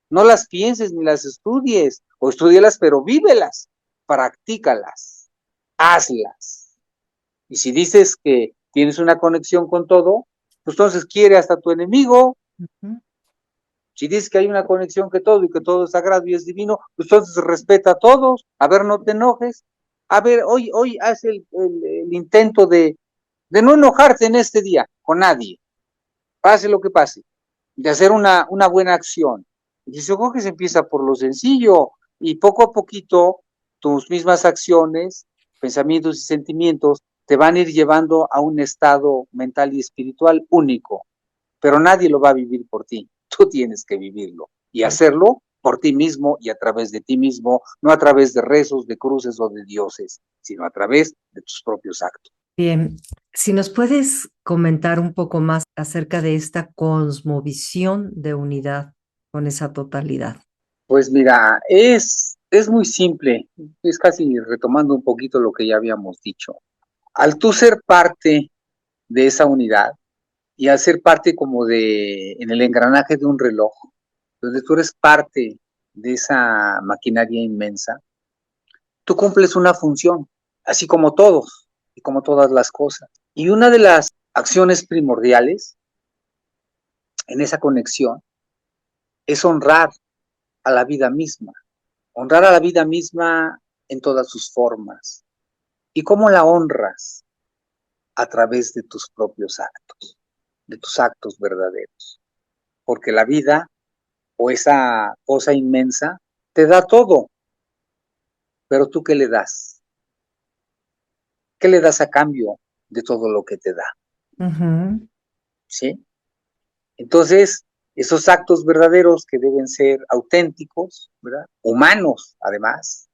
Speaker 3: No las pienses ni las estudies, o estudialas, pero vívelas, practícalas, hazlas. Y si dices que tienes una conexión con todo, pues entonces quiere hasta tu enemigo. Si dices que hay una conexión que todo y que todo es sagrado y es divino, pues entonces respeta a todos. A ver, no te enojes. A ver, hoy haz el intento de no enojarte en este día con nadie, pase lo que pase, de hacer una buena acción. Y yo creo que se empieza por lo sencillo y poco a poquito tus mismas acciones, pensamientos y sentimientos te van a ir llevando a un estado mental y espiritual único, pero nadie lo va a vivir por ti. Tú tienes que vivirlo y hacerlo por ti mismo y a través de ti mismo, no a través de rezos, de cruces o de dioses, sino a través de tus propios actos.
Speaker 2: Bien, si nos puedes comentar un poco más acerca de esta cosmovisión de unidad con esa totalidad.
Speaker 3: Pues mira, es muy simple, es casi retomando un poquito lo que ya habíamos dicho. Al tú ser parte de esa unidad y al ser parte como en el engranaje de un reloj, donde tú eres parte de esa maquinaria inmensa, tú cumples una función, así como todos y como todas las cosas. Y una de las acciones primordiales en esa conexión es honrar a la vida misma, honrar a la vida misma en todas sus formas. ¿Y cómo la honras? A través de tus propios actos, de tus actos verdaderos. Porque la vida o esa cosa inmensa te da todo, pero ¿tú qué le das? ¿Qué le das a cambio de todo lo que te da?
Speaker 2: Uh-huh.
Speaker 3: ¿Sí? Entonces, esos actos verdaderos que deben ser auténticos, ¿verdad? Humanos, además,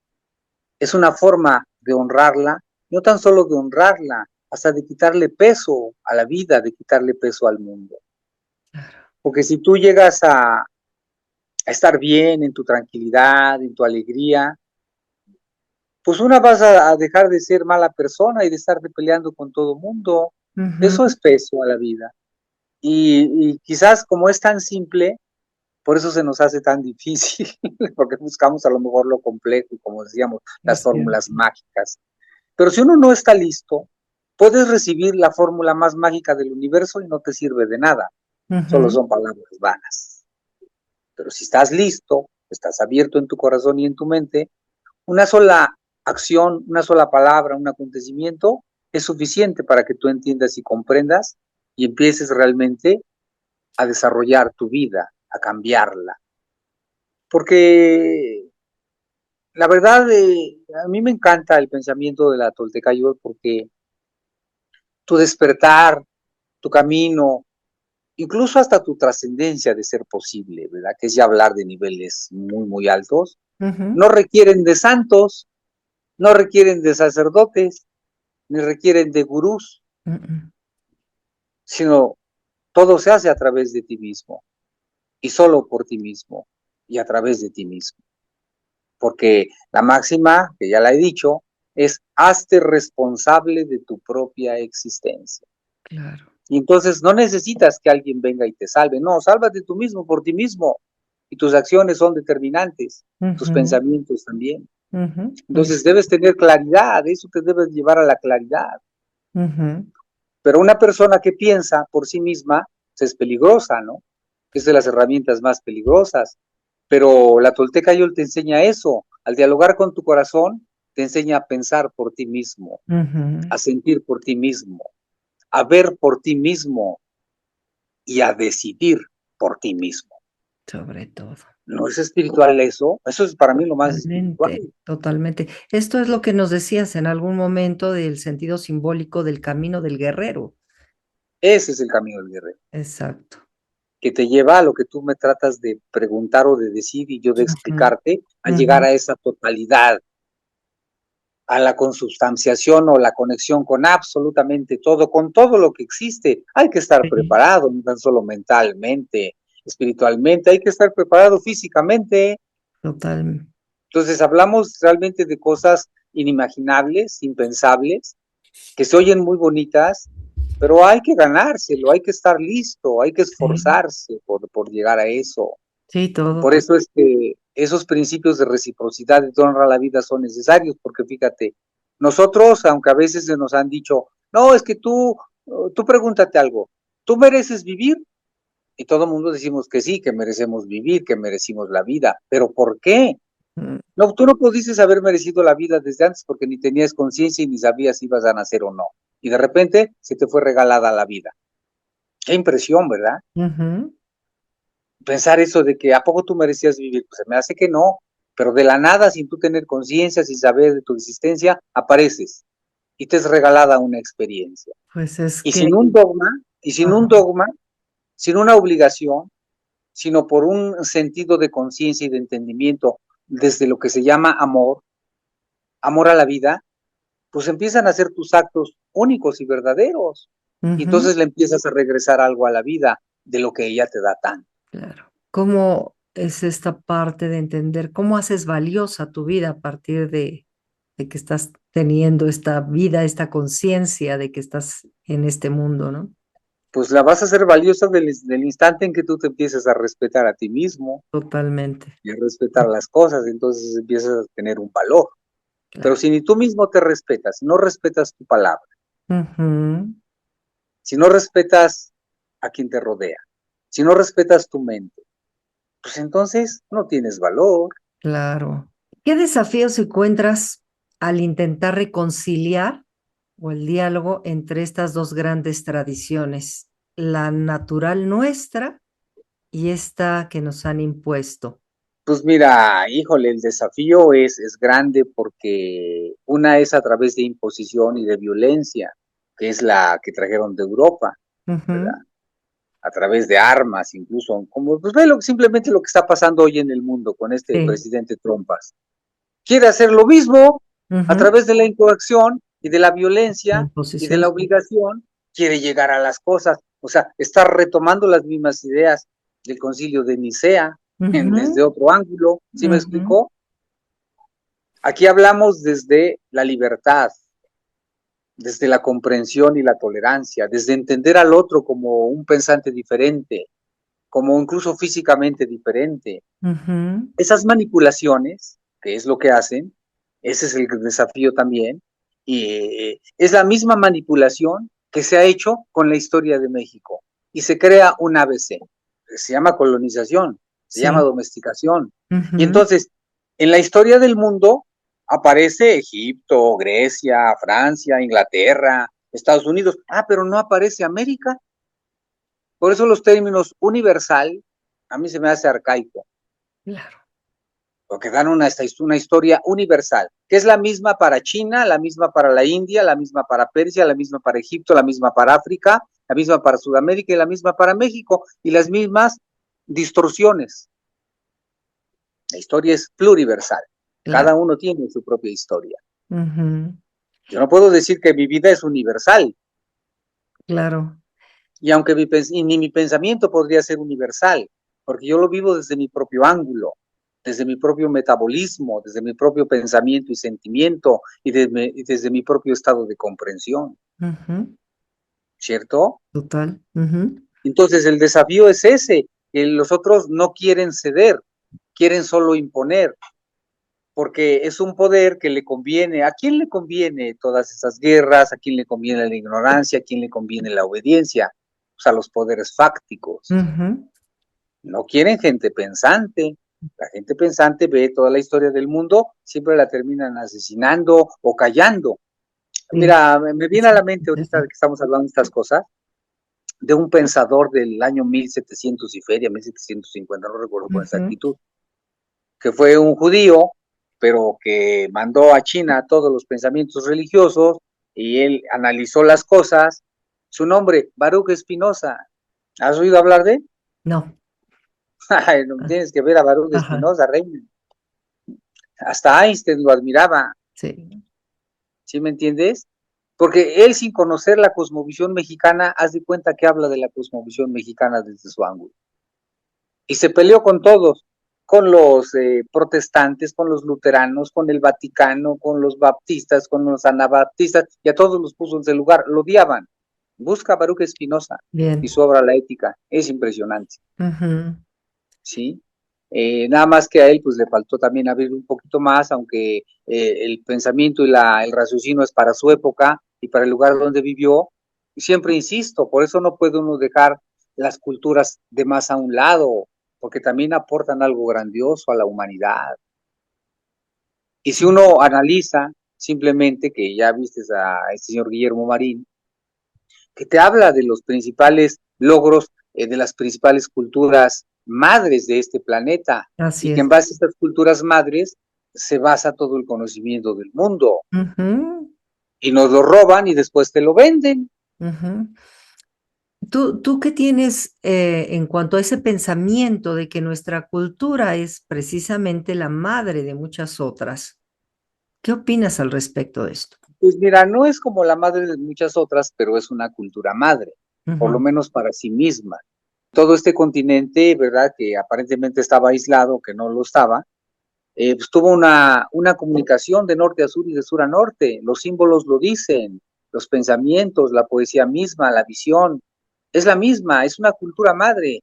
Speaker 3: es una forma de honrarla, no tan solo de honrarla, hasta de quitarle peso a la vida, de quitarle peso al mundo. Porque si tú llegas a estar bien en tu tranquilidad, en tu alegría, pues una vas a dejar de ser mala persona y de estarte peleando con todo mundo.
Speaker 2: Uh-huh.
Speaker 3: Eso es peso a la vida. Y quizás como es tan simple, por eso se nos hace tan difícil, porque buscamos a lo mejor lo complejo y como decíamos, las
Speaker 2: Es cierto.
Speaker 3: fórmulas mágicas. Pero si uno no está listo, puedes recibir la fórmula más mágica del universo y no te sirve de nada. Solo
Speaker 2: Uh-huh.
Speaker 3: son palabras vanas. Pero si estás listo, estás abierto en tu corazón y en tu mente, una sola acción, una sola palabra, un acontecimiento es suficiente para que tú entiendas y comprendas y empieces realmente a desarrollar tu vida, a cambiarla. Porque la verdad, a mí me encanta el pensamiento de la Toltecayo porque tu despertar, tu camino, incluso hasta tu trascendencia de ser posible, ¿verdad? Que es ya hablar de niveles muy, muy altos,
Speaker 2: Uh-huh.
Speaker 3: no requieren de santos, no requieren de sacerdotes, ni requieren de gurús,
Speaker 2: Uh-huh.
Speaker 3: sino todo se hace a través de ti mismo y solo por ti mismo y a través de ti mismo. Porque la máxima, que ya la he dicho, es hazte responsable de tu propia existencia.
Speaker 2: Claro.
Speaker 3: Y entonces no necesitas que alguien venga y te salve, no, sálvate tú mismo por ti mismo. Y tus acciones son determinantes, tus
Speaker 2: Uh-huh.
Speaker 3: pensamientos también.
Speaker 2: Uh-huh.
Speaker 3: Entonces debes tener claridad, eso te debe llevar a la claridad.
Speaker 2: Uh-huh.
Speaker 3: Pero una persona que piensa por sí misma pues, es peligrosa, ¿no? Es de las herramientas más peligrosas. Pero la Tolteca Yol te enseña eso. Al dialogar con tu corazón, te enseña a pensar por ti mismo,
Speaker 2: Uh-huh.
Speaker 3: a sentir por ti mismo, a ver por ti mismo y a decidir por ti mismo.
Speaker 2: Sobre todo.
Speaker 3: ¿No es espiritual eso? Eso es para mí lo más espiritual.
Speaker 2: Totalmente, totalmente. Esto es lo que nos decías en algún momento del sentido simbólico del camino del guerrero.
Speaker 3: Ese es el camino del guerrero,
Speaker 2: Exacto.
Speaker 3: que te lleva a lo que tú me tratas de preguntar o de decir y yo de
Speaker 2: Ujú.
Speaker 3: explicarte, a llegar
Speaker 2: Ujú.
Speaker 3: a esa totalidad, a la consubstanciación o la conexión con absolutamente todo, con todo lo que existe. Hay que estar
Speaker 2: Sí,
Speaker 3: preparado, no tan solo mentalmente, espiritualmente, hay que estar preparado físicamente.
Speaker 2: total.
Speaker 3: Entonces hablamos realmente de cosas inimaginables, impensables, que se oyen muy bonitas, pero hay que ganárselo, hay que estar listo, hay que
Speaker 2: Sí,
Speaker 3: esforzarse por llegar a eso.
Speaker 2: sí, todo,
Speaker 3: Por
Speaker 2: todo.
Speaker 3: eso es que esos principios de reciprocidad y de honra a la vida son necesarios, porque fíjate, nosotros, aunque a veces se nos han dicho, no, es que tú pregúntate algo, ¿tú mereces vivir? Y todo el mundo decimos que sí, que merecemos vivir, que merecimos la vida, pero ¿por qué?
Speaker 2: Mm.
Speaker 3: No, tú no pudiste haber merecido la vida desde antes porque ni tenías conciencia y ni sabías si ibas a nacer o no. Y de repente se te fue regalada la vida. Qué impresión, ¿verdad?
Speaker 2: Ujú.
Speaker 3: Pensar eso de que ¿a poco tú merecías vivir? Pues se me hace que no, pero de la nada, sin tú tener conciencia, sin saber de tu existencia, apareces. y te es regalada una experiencia.
Speaker 2: Pues es
Speaker 3: Y
Speaker 2: que...
Speaker 3: sin un dogma, sin una obligación, sino por un sentido de conciencia y de entendimiento desde lo que se llama amor a la vida, pues empiezan a ser tus actos únicos y verdaderos. Y entonces le empiezas a regresar algo a la vida de lo que ella te da tanto.
Speaker 2: Claro. ¿Cómo es esta parte de entender cómo haces valiosa tu vida a partir de que estás teniendo esta vida, esta conciencia de que estás en este mundo, ¿no?
Speaker 3: Pues la vas a hacer valiosa del instante en que tú te empieces a respetar a ti mismo
Speaker 2: Totalmente.
Speaker 3: y a respetar las cosas, entonces empiezas a tener un valor.
Speaker 2: Claro.
Speaker 3: Pero si ni tú mismo te respetas, si no respetas tu palabra, si no respetas a quien te rodea, si no respetas tu mente, pues entonces no tienes valor.
Speaker 2: Claro. ¿Qué desafíos encuentras al intentar reconciliar o el diálogo entre estas dos grandes tradiciones, la natural nuestra y esta que nos han impuesto?
Speaker 3: Pues mira, híjole, el desafío es grande porque una es a través de imposición y de violencia, que es la que trajeron de Europa, ¿verdad? A través de armas, incluso, como pues ve simplemente lo que está pasando hoy en el mundo con este presidente Trumpas. Quiere hacer lo mismo a través de la incoacción y de la violencia y de la obligación, quiere llegar a las cosas, o sea, está retomando las mismas ideas del Concilio de Nicea desde otro ángulo, ¿sí me explicó? Aquí hablamos desde la libertad, desde la comprensión y la tolerancia, desde entender al otro como un pensante diferente, como incluso físicamente diferente. Esas manipulaciones, que es lo que hacen, ese es el desafío también, y es la misma manipulación que se ha hecho con la historia de México, y se crea un ABC, se llama colonización, se llama domesticación, y entonces, en la historia del mundo, aparece Egipto, Grecia, Francia, Inglaterra, Estados Unidos, pero no aparece América. Por eso los términos universal a mí se me hace arcaico.
Speaker 2: Claro.
Speaker 3: Porque dan una historia universal, que es la misma para China, la misma para la India, la misma para Persia, la misma para Egipto, la misma para África, la misma para Sudamérica y la misma para México, y las mismas distorsiones. La historia es pluriversal. Claro. Cada uno tiene su propia historia. Yo no puedo decir que mi vida es universal.
Speaker 2: Claro.
Speaker 3: Y aunque ni mi pensamiento podría ser universal, porque yo lo vivo desde mi propio ángulo, desde mi propio metabolismo, desde mi propio pensamiento y sentimiento, y desde mi propio estado de comprensión. ¿Cierto?
Speaker 2: Total.
Speaker 3: Entonces el desafío es ese, que los otros no quieren ceder, quieren solo imponer, porque es un poder que le conviene. ¿A quién le conviene todas esas guerras? ¿A quién le conviene la ignorancia? ¿A quién le conviene la obediencia? Pues a los poderes fácticos. No quieren gente pensante. La gente pensante ve toda la historia del mundo, siempre la terminan asesinando o callando. Mira, me viene a la mente ahorita que estamos hablando de estas cosas, de un pensador del año 1700 y feria, 1750, no recuerdo con exactitud, que fue un judío, pero que mandó a China todos los pensamientos religiosos y él analizó las cosas. Su nombre, Baruch Spinoza. ¿Has oído hablar de él?
Speaker 2: No.
Speaker 3: No tienes que ver a Baruch Spinoza, reina. Hasta Einstein lo admiraba.
Speaker 2: Sí.
Speaker 3: ¿Sí me entiendes? Porque él, sin conocer la cosmovisión mexicana, haz de cuenta que habla de la cosmovisión mexicana desde su ángulo. Y se peleó con todos, con los protestantes, con los luteranos, con el Vaticano, con los baptistas, con los anabaptistas, y a todos los puso en ese lugar, lo odiaban. Busca a Baruch Spinoza y su obra La Ética, es impresionante. ¿Sí? Nada más que a él pues le faltó también abrir un poquito más, aunque el pensamiento y el raciocinio es para su época y para el lugar donde vivió. Y siempre insisto, por eso no puede uno dejar las culturas de más a un lado, porque también aportan algo grandioso a la humanidad. Y si uno analiza simplemente, que ya viste a este señor Guillermo Marín, que te habla de los principales logros de las principales culturas madres de este planeta.
Speaker 2: Así
Speaker 3: y que
Speaker 2: es.
Speaker 3: en base a estas culturas madres se basa todo el conocimiento del mundo. y nos lo roban y después te lo venden.
Speaker 2: Ujú. ¿Tú qué tienes en cuanto a ese pensamiento de que nuestra cultura es precisamente la madre de muchas otras? ¿Qué opinas al respecto de esto?
Speaker 3: Pues mira, no es como la madre de muchas otras, pero es una cultura madre, por lo
Speaker 2: Ujú,
Speaker 3: menos para sí misma. Todo este continente, ¿verdad? Que aparentemente estaba aislado, que no lo estaba, pues tuvo una comunicación de norte a sur y de sur a norte. Los símbolos lo dicen, los pensamientos, la poesía misma, la visión, es la misma, es una cultura madre,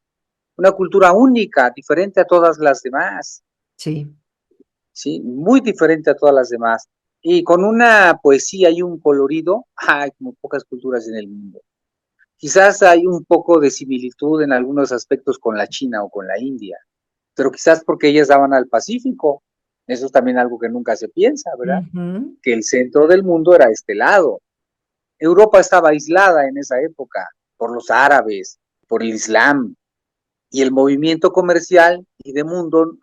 Speaker 3: una cultura única, diferente a todas las demás,
Speaker 2: sí.
Speaker 3: ¿sí? Muy diferente a todas las demás. Y con una poesía y un colorido, hay como pocas culturas en el mundo. Quizás hay un poco de similitud en algunos aspectos con la China o con la India, pero quizás porque ellas daban al Pacífico. Eso es también algo que nunca se piensa, ¿verdad?
Speaker 2: Ujú,
Speaker 3: Que el centro del mundo era este lado. Europa estaba aislada en esa época por los árabes, por el Islam, y el movimiento comercial y de mundo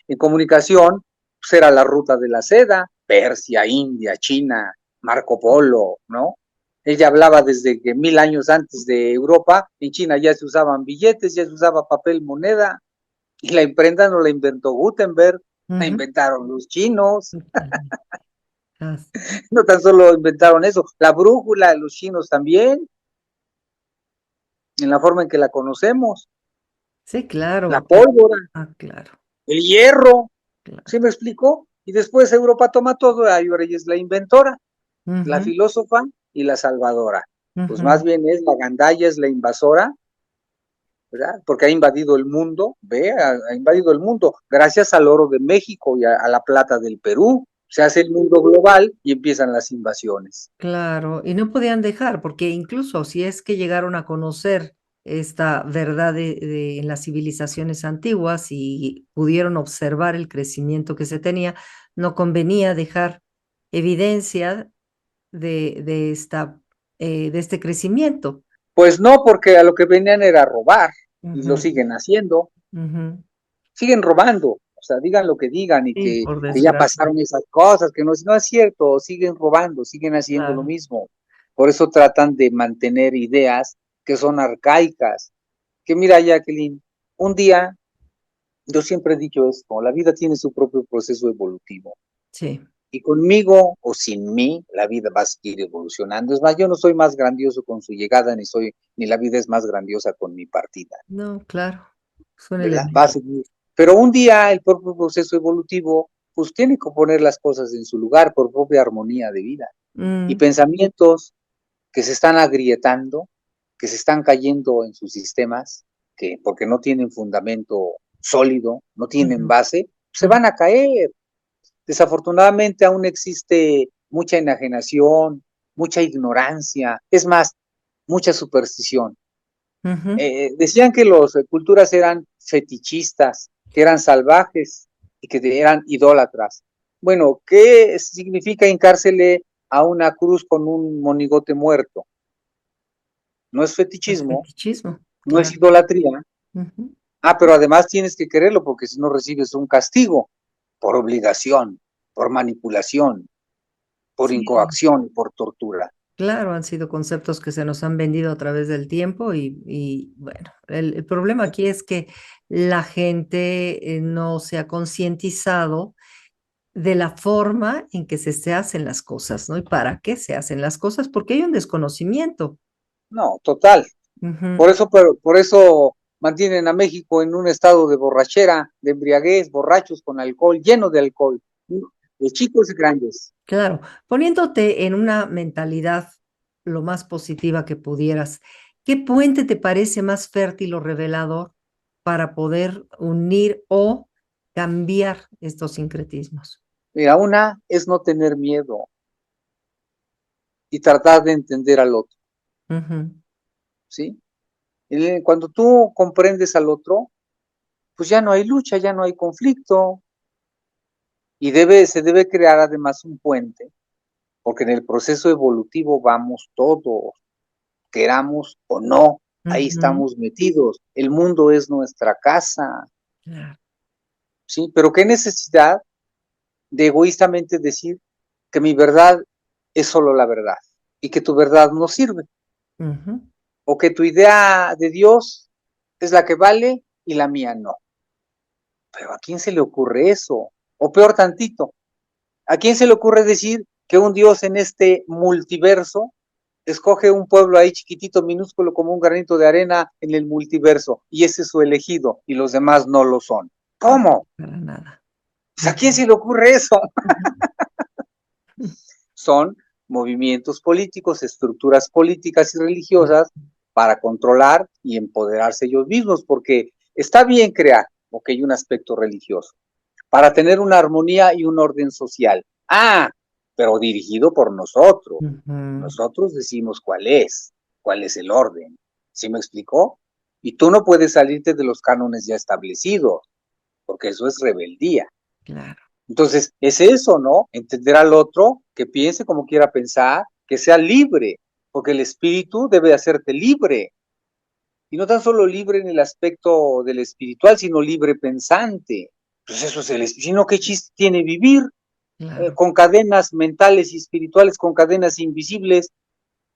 Speaker 3: en comunicación pues era la ruta de la seda, Persia, India, China, Marco Polo, ¿no? Ella hablaba desde que 1000 años antes de Europa, en China ya se usaban billetes, ya se usaba papel moneda, y la imprenta no la inventó Gutenberg, la
Speaker 2: ujú.
Speaker 3: inventaron los chinos.
Speaker 2: Totalmente. As-
Speaker 3: No tan solo inventaron eso, la brújula de los chinos también, en la forma en que la conocemos,
Speaker 2: Sí,
Speaker 3: la
Speaker 2: claro.
Speaker 3: pólvora,
Speaker 2: Claro,
Speaker 3: el hierro. ¿Sí
Speaker 2: claro.
Speaker 3: me explicó? Y después Europa toma todo, y ahora ella es la inventora, la
Speaker 2: Ujú,
Speaker 3: filósofa y la salvadora. Pues más
Speaker 2: ujú.
Speaker 3: bien es la gandalla, es la invasora, ¿verdad? Porque ha invadido el mundo, ve, ha invadido el mundo, gracias al oro de México y a la plata del Perú. Se hace el mundo global y empiezan las invasiones.
Speaker 2: Claro, y no podían dejar, porque incluso si es que llegaron a conocer esta verdad en las civilizaciones antiguas y pudieron observar el crecimiento que se tenía, no convenía dejar evidencia de este crecimiento.
Speaker 3: Pues no, porque a lo que venían era robar, y lo
Speaker 2: Ujú,
Speaker 3: siguen haciendo,
Speaker 2: ujú.
Speaker 3: siguen robando, o sea, digan lo que digan y
Speaker 2: Sí, por
Speaker 3: que ya
Speaker 2: desgracia,
Speaker 3: pasaron esas cosas, que no, no es cierto, siguen robando, siguen haciendo lo
Speaker 2: claro.
Speaker 3: mismo. Por eso tratan de mantener ideas que son arcaicas. Que mira, Jacqueline, un día, yo siempre he dicho esto, la vida tiene su propio proceso evolutivo.
Speaker 2: Sí,
Speaker 3: Y conmigo o sin mí, la vida va a seguir evolucionando. Es más, yo no soy más grandioso con su llegada, ni la vida es más grandiosa con mi partida.
Speaker 2: no, claro, es un
Speaker 3: ¿Verdad? Va a
Speaker 2: elemento.
Speaker 3: seguir. Pero un día el propio proceso evolutivo, pues tiene que poner las cosas en su lugar por propia armonía de vida. Y
Speaker 2: Mm,
Speaker 3: pensamientos que se están agrietando, que se están cayendo en sus sistemas, que porque no tienen fundamento sólido, no tienen
Speaker 2: ujú,
Speaker 3: base, se
Speaker 2: ujú,
Speaker 3: van a caer. Desafortunadamente aún existe mucha enajenación, mucha ignorancia, es más, mucha superstición.
Speaker 2: ujú.
Speaker 3: Decían que las culturas eran fetichistas, que eran salvajes y que eran idólatras. Bueno, ¿qué significa hincársele a una cruz con un monigote muerto? No es
Speaker 2: Es
Speaker 3: fetichismo,
Speaker 2: fetichismo,
Speaker 3: no es
Speaker 2: claro.
Speaker 3: idolatría.
Speaker 2: Ujú.
Speaker 3: Ah, pero además tienes que quererlo porque si no recibes un castigo por obligación, por manipulación, por
Speaker 2: Sí.
Speaker 3: incoacción, por tortura.
Speaker 2: Claro, han sido conceptos que se nos han vendido a través del tiempo y bueno, el problema aquí es que la gente no se ha concientizado de la forma en que se hacen las cosas, ¿no? Y para qué se hacen las cosas, porque hay un desconocimiento.
Speaker 3: No, total.
Speaker 2: Ujú.
Speaker 3: Por eso mantienen a México en un estado de borrachera, de embriaguez, borrachos con alcohol, lleno de alcohol, de chicos y grandes.
Speaker 2: Claro, poniéndote en una mentalidad lo más positiva que pudieras, ¿qué puente te parece más fértil o revelador para poder unir o cambiar estos sincretismos?
Speaker 3: Mira, una es no tener miedo y tratar de entender al otro,
Speaker 2: Ujú,
Speaker 3: ¿sí? Cuando tú comprendes al otro, pues ya no hay lucha, ya no hay conflicto y se debe crear además un puente, porque en el proceso evolutivo vamos todos, queramos o no, ahí
Speaker 2: ujú,
Speaker 3: estamos metidos. El mundo es nuestra casa,
Speaker 2: claro,
Speaker 3: ¿sí? Pero qué necesidad de egoístamente decir que mi verdad es solo la verdad y que tu verdad no sirve. O que tu idea de Dios es la que vale y la mía no. Pero ¿a quién se le ocurre eso? O peor tantito, ¿a quién se le ocurre decir que un Dios en este multiverso escoge un pueblo ahí chiquitito, minúsculo, como un granito de arena en el multiverso, y ese es su elegido, y los demás no lo son? ¿Cómo?
Speaker 2: Para nada.
Speaker 3: Pues, ¿a quién se le ocurre eso? Son movimientos políticos, estructuras políticas y religiosas para controlar y empoderarse ellos mismos, porque está bien crear, porque hay un aspecto religioso, para tener una armonía y un orden social. Pero dirigido por nosotros. Nosotros decimos cuál es el orden. ¿Sí me explicó? Y tú no puedes salirte de los cánones ya establecidos, porque eso es rebeldía.
Speaker 2: Claro.
Speaker 3: Entonces, es eso, ¿no? Entender al otro, que piense como quiera pensar, que sea libre, porque el espíritu debe hacerte libre. Y no tan solo libre en el aspecto del espiritual, sino libre pensante. Pues eso es el espíritu. Sino qué chiste tiene vivir con cadenas mentales y espirituales, con cadenas invisibles,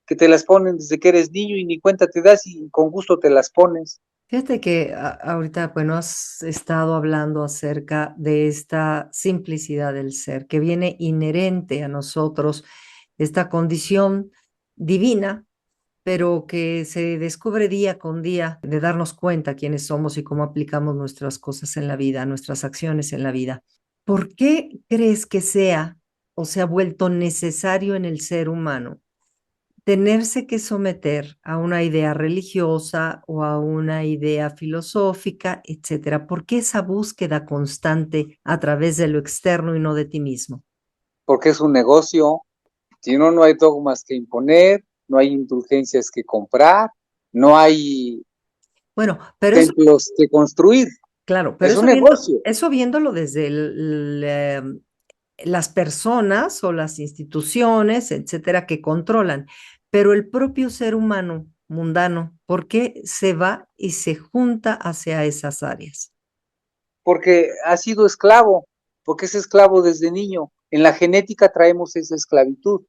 Speaker 3: que te las ponen desde que eres niño y ni cuenta te das y con gusto te las pones.
Speaker 2: Fíjate que ahorita, bueno, has estado hablando acerca de esta simplicidad del ser, que viene inherente a nosotros, esta condición divina, pero que se descubre día con día de darnos cuenta quiénes somos y cómo aplicamos nuestras cosas en la vida, nuestras acciones en la vida. ¿Por qué crees que sea o se ha vuelto necesario en el ser humano tenerse que someter a una idea religiosa o a una idea filosófica, etcétera? ¿Por qué esa búsqueda constante a través de lo externo y no de ti mismo?
Speaker 3: Porque es un negocio. Si no, no hay dogmas que imponer, no hay indulgencias que comprar, no hay
Speaker 2: Bueno, pero eso,
Speaker 3: templos que construir.
Speaker 2: claro, pero
Speaker 3: Es un negocio.
Speaker 2: eso viéndolo desde las personas o las instituciones, etcétera, que controlan, pero el propio ser humano mundano, ¿por qué se va y se junta hacia esas áreas?
Speaker 3: Porque ha sido esclavo, porque es esclavo desde niño. En la genética traemos esa esclavitud.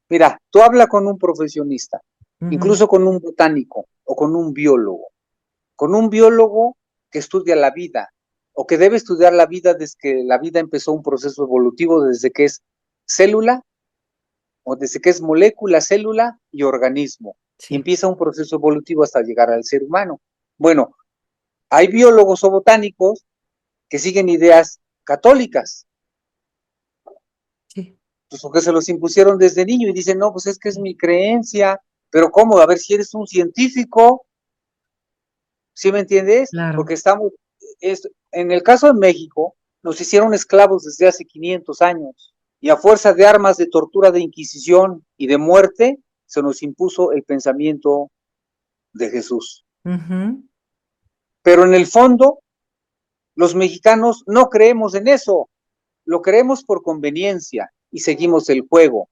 Speaker 3: Mira, tú habla con un profesionista, incluso con un botánico o con un biólogo que estudia la vida o que debe estudiar la vida desde que la vida empezó un proceso evolutivo, desde que es célula o desde que es molécula, célula y organismo. Y empieza un proceso evolutivo hasta llegar al ser humano. Bueno, hay biólogos o botánicos que siguen ideas católicas, pues porque se los impusieron desde niño y dicen, no, pues es que es mi creencia, pero ¿cómo? A ver, si eres un científico, ¿sí me entiendes?
Speaker 2: Claro.
Speaker 3: Porque en el caso de México, nos hicieron esclavos desde hace 500 años y a fuerza de armas de tortura, de inquisición y de muerte, se nos impuso el pensamiento de Jesús. Pero en el fondo, los mexicanos no creemos en eso, lo creemos por conveniencia y seguimos el juego.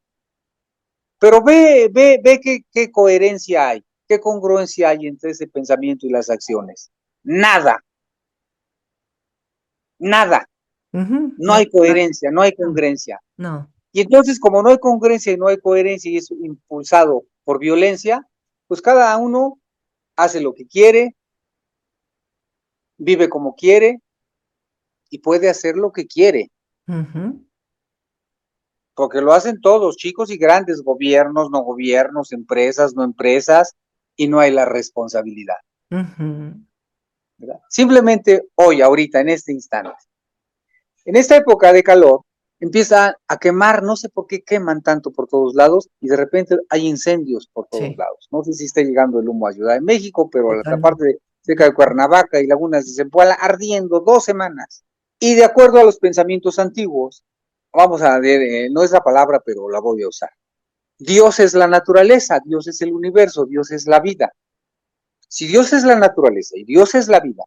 Speaker 3: Pero ve qué coherencia hay, qué congruencia hay entre ese pensamiento y las acciones. Nada. No hay coherencia, no hay congruencia.
Speaker 2: No.
Speaker 3: Y entonces, como no hay congruencia y no hay coherencia y es impulsado por violencia, pues cada uno hace lo que quiere, vive como quiere y puede hacer lo que quiere. Porque lo hacen todos, chicos y grandes, gobiernos, no gobiernos, empresas, no empresas, y no hay la responsabilidad. ¿Verdad? Simplemente hoy, ahorita, en este instante. En esta época de calor, empieza a quemar, no sé por qué queman tanto por todos lados, y de repente hay incendios por todos lados. No sé si está llegando el humo a Ciudad de México, pero la parte cerca de Cuernavaca y Lagunas de Zempoala ardiendo 2 semanas. Y de acuerdo a los pensamientos antiguos, vamos a ver, no es la palabra, pero la voy a usar. Dios es la naturaleza, Dios es el universo, Dios es la vida. Si Dios es la naturaleza y Dios es la vida,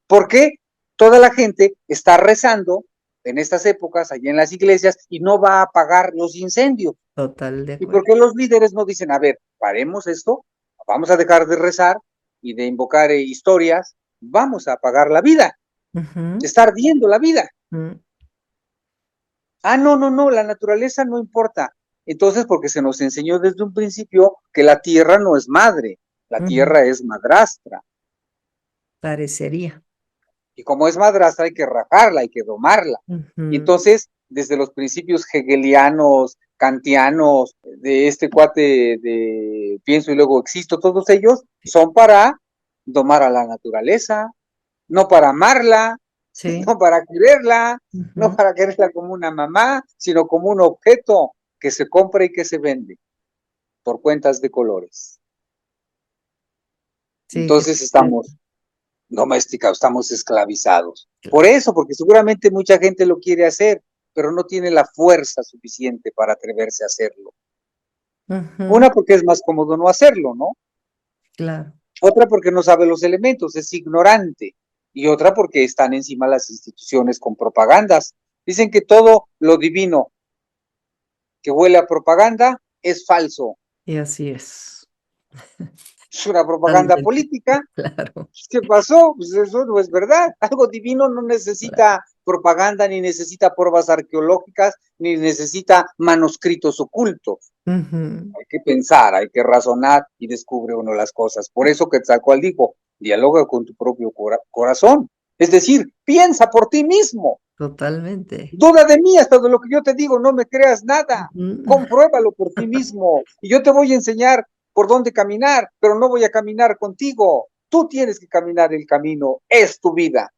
Speaker 3: ¿por qué toda la gente está rezando en estas épocas allá en las iglesias y no va a apagar los incendios?
Speaker 2: Total de acuerdo.
Speaker 3: ¿Y por qué los líderes no dicen, a ver, paremos esto, vamos a dejar de rezar y de invocar historias, vamos a apagar la vida? Está ardiendo la vida. Ah, no, no, no, la naturaleza no importa. Entonces, porque se nos enseñó desde un principio que la tierra no es madre, la
Speaker 2: Ujú.
Speaker 3: tierra es madrastra.
Speaker 2: Parecería.
Speaker 3: Y como es madrastra, hay que rajarla, hay que domarla. Y
Speaker 2: Ujú.
Speaker 3: entonces, desde los principios hegelianos, kantianos, de este cuate de pienso y luego existo, todos ellos son para domar a la naturaleza, no para amarla,
Speaker 2: Sí.
Speaker 3: no para quererla, no
Speaker 2: Ujú.
Speaker 3: para quererla como una mamá, sino como un objeto que se compra y que se vende por cuentas de colores.
Speaker 2: Sí, que
Speaker 3: Entonces estamos domesticados, estamos esclavizados. Por eso, porque seguramente mucha gente lo quiere hacer, pero no tiene la fuerza suficiente para atreverse a hacerlo.
Speaker 2: ujú,
Speaker 3: Una, porque es más cómodo no hacerlo, ¿no?
Speaker 2: claro.
Speaker 3: Otra, porque no sabe los elementos, es ignorante. Y otra, porque están encima las instituciones con propagandas. Dicen que todo lo divino que huele a propaganda es falso.
Speaker 2: Y así es.
Speaker 3: Es una propaganda
Speaker 2: Totalmente.
Speaker 3: política.
Speaker 2: Claro,
Speaker 3: ¿Qué pasó? Pues eso no es verdad. Algo divino no
Speaker 2: claro.
Speaker 3: necesita propaganda, ni necesita pruebas arqueológicas, ni necesita manuscritos ocultos.
Speaker 2: Ujú.
Speaker 3: Hay que pensar, hay que razonar y descubre uno las cosas. Por eso Quetzalcóatl dijo, dialoga con tu propio corazón. Es decir, piensa por ti mismo.
Speaker 2: Totalmente.
Speaker 3: Duda de mí hasta de lo que yo te digo, no me creas nada.
Speaker 2: Ujú.
Speaker 3: Compruébalo por ti mismo. Y yo te voy a enseñar por dónde caminar, pero no voy a caminar contigo. Tú tienes que caminar el camino, es tu vida.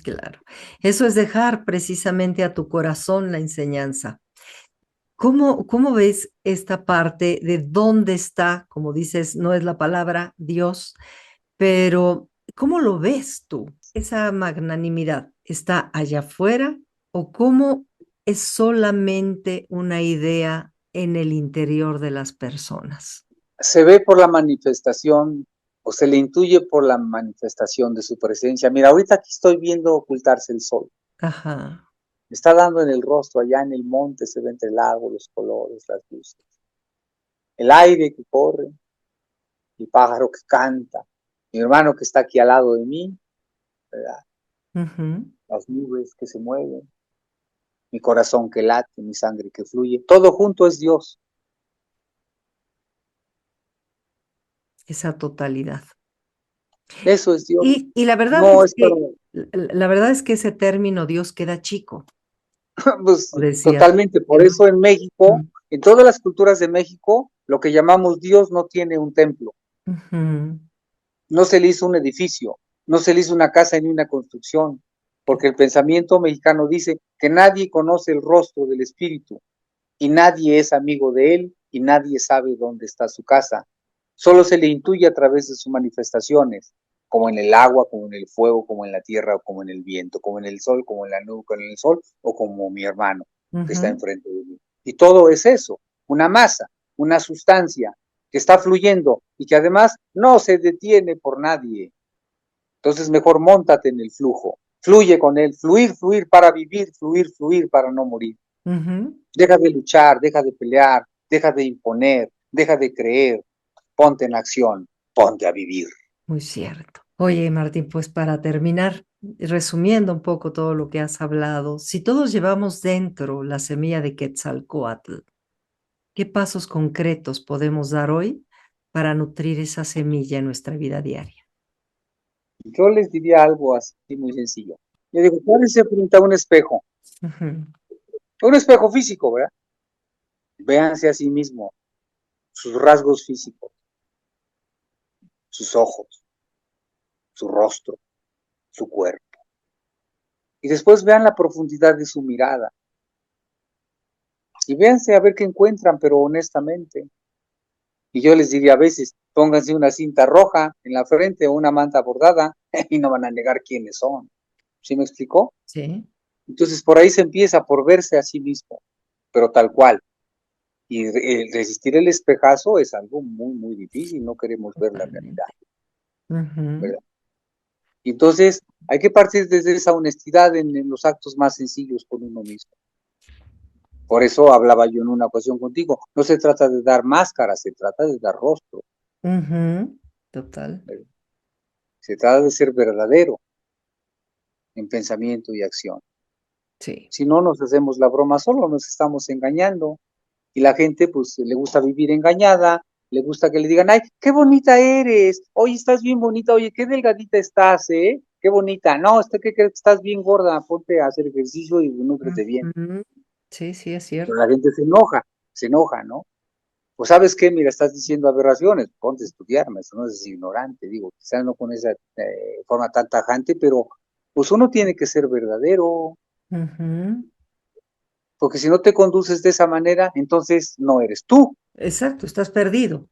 Speaker 2: Claro. Eso es dejar precisamente a tu corazón la enseñanza. ¿Cómo ves esta parte de dónde está, como dices, no es la palabra Dios, pero cómo lo ves tú? ¿Esa magnanimidad está allá afuera o cómo es solamente una idea en el interior de las personas?
Speaker 3: Se ve por la manifestación o se le intuye por la manifestación de su presencia. Mira, ahorita aquí estoy viendo ocultarse el sol.
Speaker 2: Ajá.
Speaker 3: Me está dando en el rostro, allá en el monte se ve entre el árbol, los colores, las luces. El aire que corre, el pájaro que canta, mi hermano que está aquí al lado de mí, ¿verdad?
Speaker 2: Ujú.
Speaker 3: Las nubes que se mueven, mi corazón que late, mi sangre que fluye. Todo junto es Dios.
Speaker 2: Esa totalidad.
Speaker 3: Eso es Dios.
Speaker 2: Y la verdad
Speaker 3: No
Speaker 2: es
Speaker 3: es para,
Speaker 2: que la verdad es que ese término Dios queda chico,
Speaker 3: pues
Speaker 2: como decía.
Speaker 3: totalmente. Por eso en México, en todas las culturas de México, lo que llamamos Dios no tiene un templo.
Speaker 2: Ujú.
Speaker 3: No se le hizo un edificio, no se le hizo una casa ni una construcción, porque el pensamiento mexicano dice que nadie conoce el rostro del Espíritu y nadie es amigo de él y nadie sabe dónde está su casa. Solo se le intuye a través de sus manifestaciones, como en el agua, como en el fuego, como en la tierra, o como en el viento, como en el sol, como en la nube, como en el sol, o como mi hermano que está
Speaker 2: Ujú.
Speaker 3: enfrente de mí. Y todo es eso, una masa, una sustancia que está fluyendo y que además no se detiene por nadie. Entonces mejor móntate en el flujo, fluye con él, fluir, fluir para vivir, fluir, fluir para no morir.
Speaker 2: Ujú.
Speaker 3: Deja de luchar, deja de pelear, deja de imponer, deja de creer, ponte en acción, ponte a vivir.
Speaker 2: Muy cierto. Oye, Martín, pues para terminar, resumiendo un poco todo lo que has hablado, si todos llevamos dentro la semilla de Quetzalcóatl, ¿qué pasos concretos podemos dar hoy para nutrir esa semilla en nuestra vida diaria?
Speaker 3: Yo les diría algo así muy sencillo. Yo digo, párense frente a
Speaker 2: Ujú.
Speaker 3: un espejo físico, ¿verdad? Véanse a sí mismo, sus rasgos físicos, sus ojos, su rostro, su cuerpo. Y después vean la profundidad de su mirada. Y véanse a ver qué encuentran, pero honestamente. Y yo les diría a veces, pónganse una cinta roja en la frente o una manta bordada y no van a negar quiénes son. ¿Sí me explicó?
Speaker 2: Sí,
Speaker 3: Entonces por ahí se empieza por verse a sí mismo, pero tal cual. Y resistir el espejazo es algo muy, muy difícil, no queremos ver la realidad,
Speaker 2: totalmente. Ujú.
Speaker 3: ¿verdad? Y entonces hay que partir desde esa honestidad en los actos más sencillos con uno mismo. Por eso hablaba yo en una ocasión contigo, no se trata de dar máscara, se trata de dar rostro,
Speaker 2: Ujú. Total.
Speaker 3: ¿verdad? Se trata de ser verdadero en pensamiento y acción.
Speaker 2: Sí.
Speaker 3: Si no, nos hacemos la broma solo, nos estamos engañando. Y la gente, pues, le gusta vivir engañada, le gusta que le digan, ay, qué bonita eres, oye, estás bien bonita, oye, qué delgadita estás, ¿eh? Qué bonita. No, ¿qué crees que estás bien gorda? Ponte a hacer ejercicio y nútrete bien.
Speaker 2: Ujú. Sí, sí, es
Speaker 3: Pero
Speaker 2: cierto.
Speaker 3: la gente se enoja, ¿no? Pues, ¿sabes qué? Mira, estás diciendo aberraciones, ponte a estudiar, maestro, no seas ignorante, digo, quizás no con esa forma tan tajante, pero pues uno tiene que ser verdadero,
Speaker 2: Ujú.
Speaker 3: porque si no te conduces de esa manera, entonces no eres tú.
Speaker 2: Exacto, estás perdido.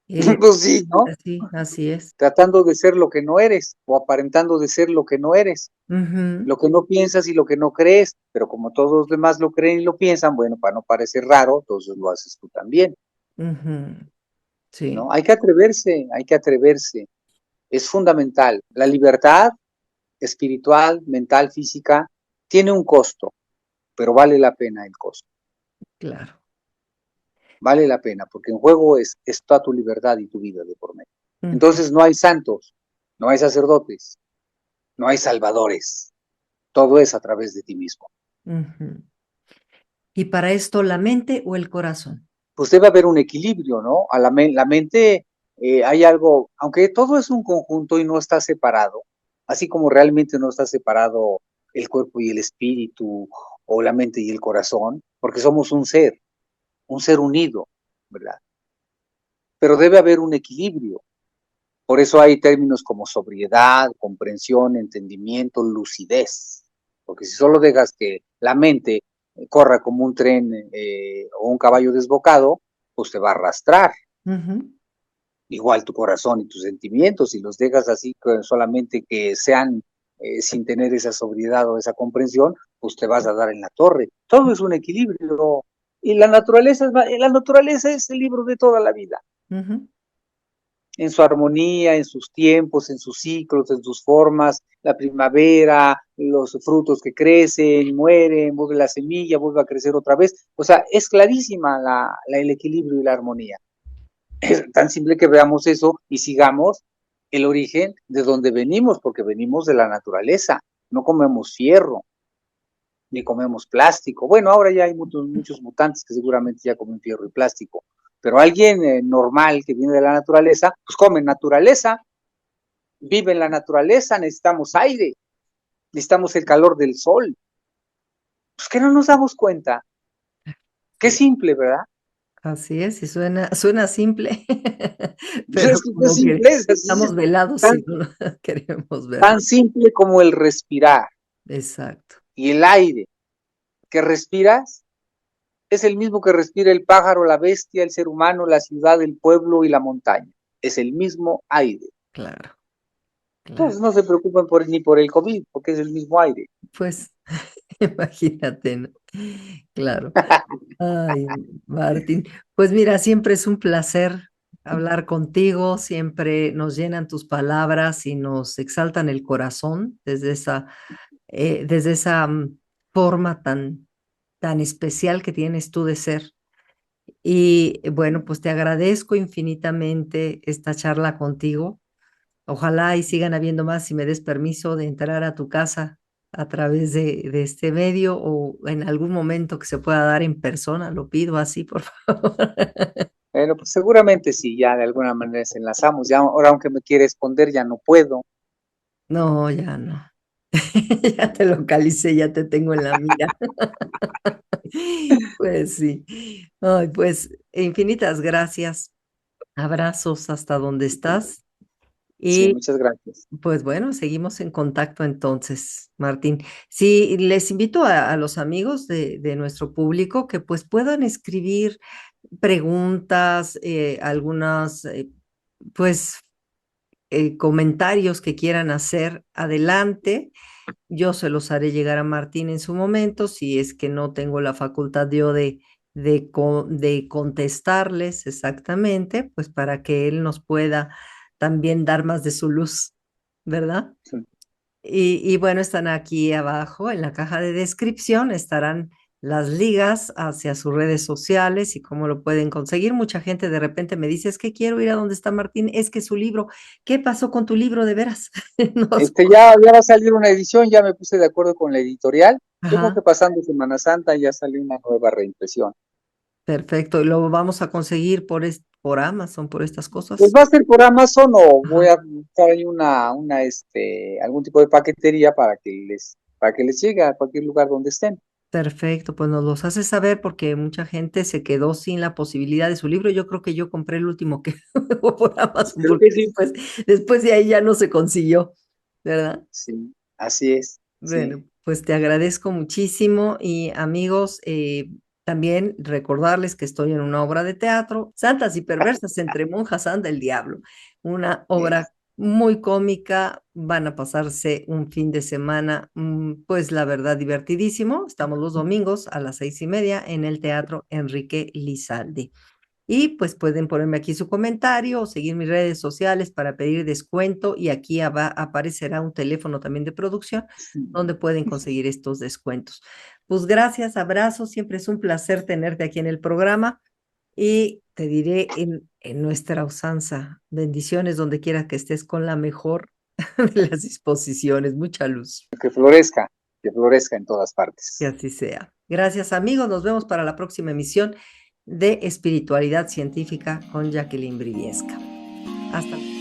Speaker 2: Eh,
Speaker 3: Pues sí, ¿no?
Speaker 2: así es.
Speaker 3: Tratando de ser lo que no eres o aparentando de ser lo que no eres,
Speaker 2: Ujú,
Speaker 3: lo que no piensas y lo que no crees, pero como todos los demás lo creen y lo piensan, bueno, para no parecer raro, entonces lo haces tú también,
Speaker 2: ujú. Sí,
Speaker 3: ¿no? Hay que atreverse, es fundamental. La libertad espiritual, mental, física, tiene un costo, pero vale la pena el costo,
Speaker 2: claro.
Speaker 3: vale la pena, porque en juego es toda tu libertad y tu vida de por medio.
Speaker 2: Ujú,
Speaker 3: Entonces no hay santos, no hay sacerdotes, no hay salvadores, todo es a través de ti mismo.
Speaker 2: ujú. ¿Y para esto la mente o el corazón?
Speaker 3: Pues debe haber un equilibrio, ¿no? La mente hay algo, aunque todo es un conjunto y no está separado, así como realmente no está separado el cuerpo y el espíritu o la mente y el corazón, porque somos un ser unido, ¿verdad? Pero debe haber un equilibrio. Por eso hay términos como sobriedad, comprensión, entendimiento, lucidez. Porque si solo dejas que la mente corra como un tren o un caballo desbocado, pues te va a arrastrar.
Speaker 2: Ujú,
Speaker 3: Igual tu corazón y tus sentimientos, si los dejas así solamente que sean sin tener esa sobriedad o esa comprensión, pues te vas a dar en la torre. Todo es un equilibrio. Y la naturaleza es el libro de toda la vida,
Speaker 2: ujú.
Speaker 3: en su armonía, en sus tiempos, en sus ciclos, en sus formas, la primavera, los frutos que crecen, mueren, vuelve la semilla, vuelve a crecer otra vez. O sea, es clarísima el equilibrio y la armonía. Es tan simple que veamos eso y sigamos el origen de donde venimos, porque venimos de la naturaleza. No comemos fierro, ni comemos plástico. Bueno, ahora ya hay muchos mutantes que seguramente ya comen fierro y plástico, pero alguien normal que viene de la naturaleza, pues come naturaleza, vive en la naturaleza, necesitamos aire, necesitamos el calor del sol. Pues que no nos damos cuenta. Qué
Speaker 2: Sí,
Speaker 3: simple, ¿verdad?
Speaker 2: así es, y suena simple, pero
Speaker 3: Es que qué
Speaker 2: como que
Speaker 3: simple es, así
Speaker 2: estamos
Speaker 3: es
Speaker 2: velados
Speaker 3: tan,
Speaker 2: si no lo queremos ver.
Speaker 3: tan simple como el respirar
Speaker 2: Exacto.
Speaker 3: y el aire que respiras es el mismo que respira el pájaro, la bestia, el ser humano, la ciudad, el pueblo y la montaña. Es el mismo aire.
Speaker 2: Claro, claro.
Speaker 3: Entonces no se preocupen ni por el COVID, porque es el mismo aire.
Speaker 2: Pues imagínate, ¿no? Claro. Ay, Martín. Pues mira, siempre es un placer hablar contigo, siempre nos llenan tus palabras y nos exaltan el corazón desde esa forma tan especial que tienes tú de ser. Y bueno, pues te agradezco infinitamente esta charla contigo. Ojalá y sigan habiendo más si me des permiso de entrar a tu casa a través de este medio o en algún momento que se pueda dar en persona. Lo pido así, por favor.
Speaker 3: Bueno, pues seguramente sí, ya de alguna manera se enlazamos. Ya ahora aunque me quiere esconder, ya no puedo.
Speaker 2: No, ya no. Ya te localicé, ya te tengo en la mira. Pues sí. Ay, pues infinitas gracias. Abrazos hasta donde estás.
Speaker 3: Sí,
Speaker 2: Y
Speaker 3: muchas gracias.
Speaker 2: pues bueno, seguimos en contacto entonces, Martín. Sí, les invito a los amigos de nuestro público que pues puedan escribir preguntas, algunas pues comentarios que quieran hacer adelante. Yo se los haré llegar a Martín en su momento, si es que no tengo la facultad yo de contestarles exactamente, pues para que él nos pueda también dar más de su luz, ¿verdad?
Speaker 3: Sí.
Speaker 2: Y bueno, están aquí abajo en la caja de descripción, estarán las ligas hacia sus redes sociales y cómo lo pueden conseguir. Mucha gente de repente me dice, es que quiero ir a donde está Martín, es que su libro, ¿qué pasó con tu libro de veras?
Speaker 3: Ya va a salir una edición, ya me puse de acuerdo con la editorial. Yo creo
Speaker 2: Ajá,
Speaker 3: que pasando Semana Santa ya sale una nueva reimpresión.
Speaker 2: perfecto. ¿Y lo vamos a conseguir por Amazon, por estas
Speaker 3: Pues
Speaker 2: cosas?
Speaker 3: va a ser por Amazon o voy
Speaker 2: Ajá.
Speaker 3: a buscar ahí algún tipo de paquetería para que les llegue a cualquier lugar donde estén.
Speaker 2: Perfecto, pues nos los hace saber porque mucha gente se quedó sin la posibilidad de su libro. Yo creo que yo compré el último que fue por Amazon
Speaker 3: Creo
Speaker 2: porque
Speaker 3: que sí.
Speaker 2: después de ahí ya no se consiguió, ¿verdad?
Speaker 3: Sí, así es.
Speaker 2: Bueno,
Speaker 3: Sí.
Speaker 2: pues te agradezco muchísimo y amigos, también recordarles que estoy en una obra de teatro, Santas y Perversas entre monjas anda el diablo, una obra muy cómica, van a pasarse un fin de semana, pues la verdad divertidísimo, estamos los domingos a las 6:30 en el Teatro Enrique Lizalde. Y pues pueden ponerme aquí su comentario o seguir mis redes sociales para pedir descuento y aquí aparecerá un teléfono también de producción donde pueden conseguir estos descuentos. Pues gracias, abrazos, siempre es un placer tenerte aquí en el programa y te diré en nuestra usanza, bendiciones donde quiera que estés con la mejor de las disposiciones, mucha luz.
Speaker 3: Que florezca en todas
Speaker 2: Que
Speaker 3: partes.
Speaker 2: así sea. Gracias amigos, nos vemos para la próxima emisión de Espiritualidad Científica con Jacqueline Briviesca. Hasta luego.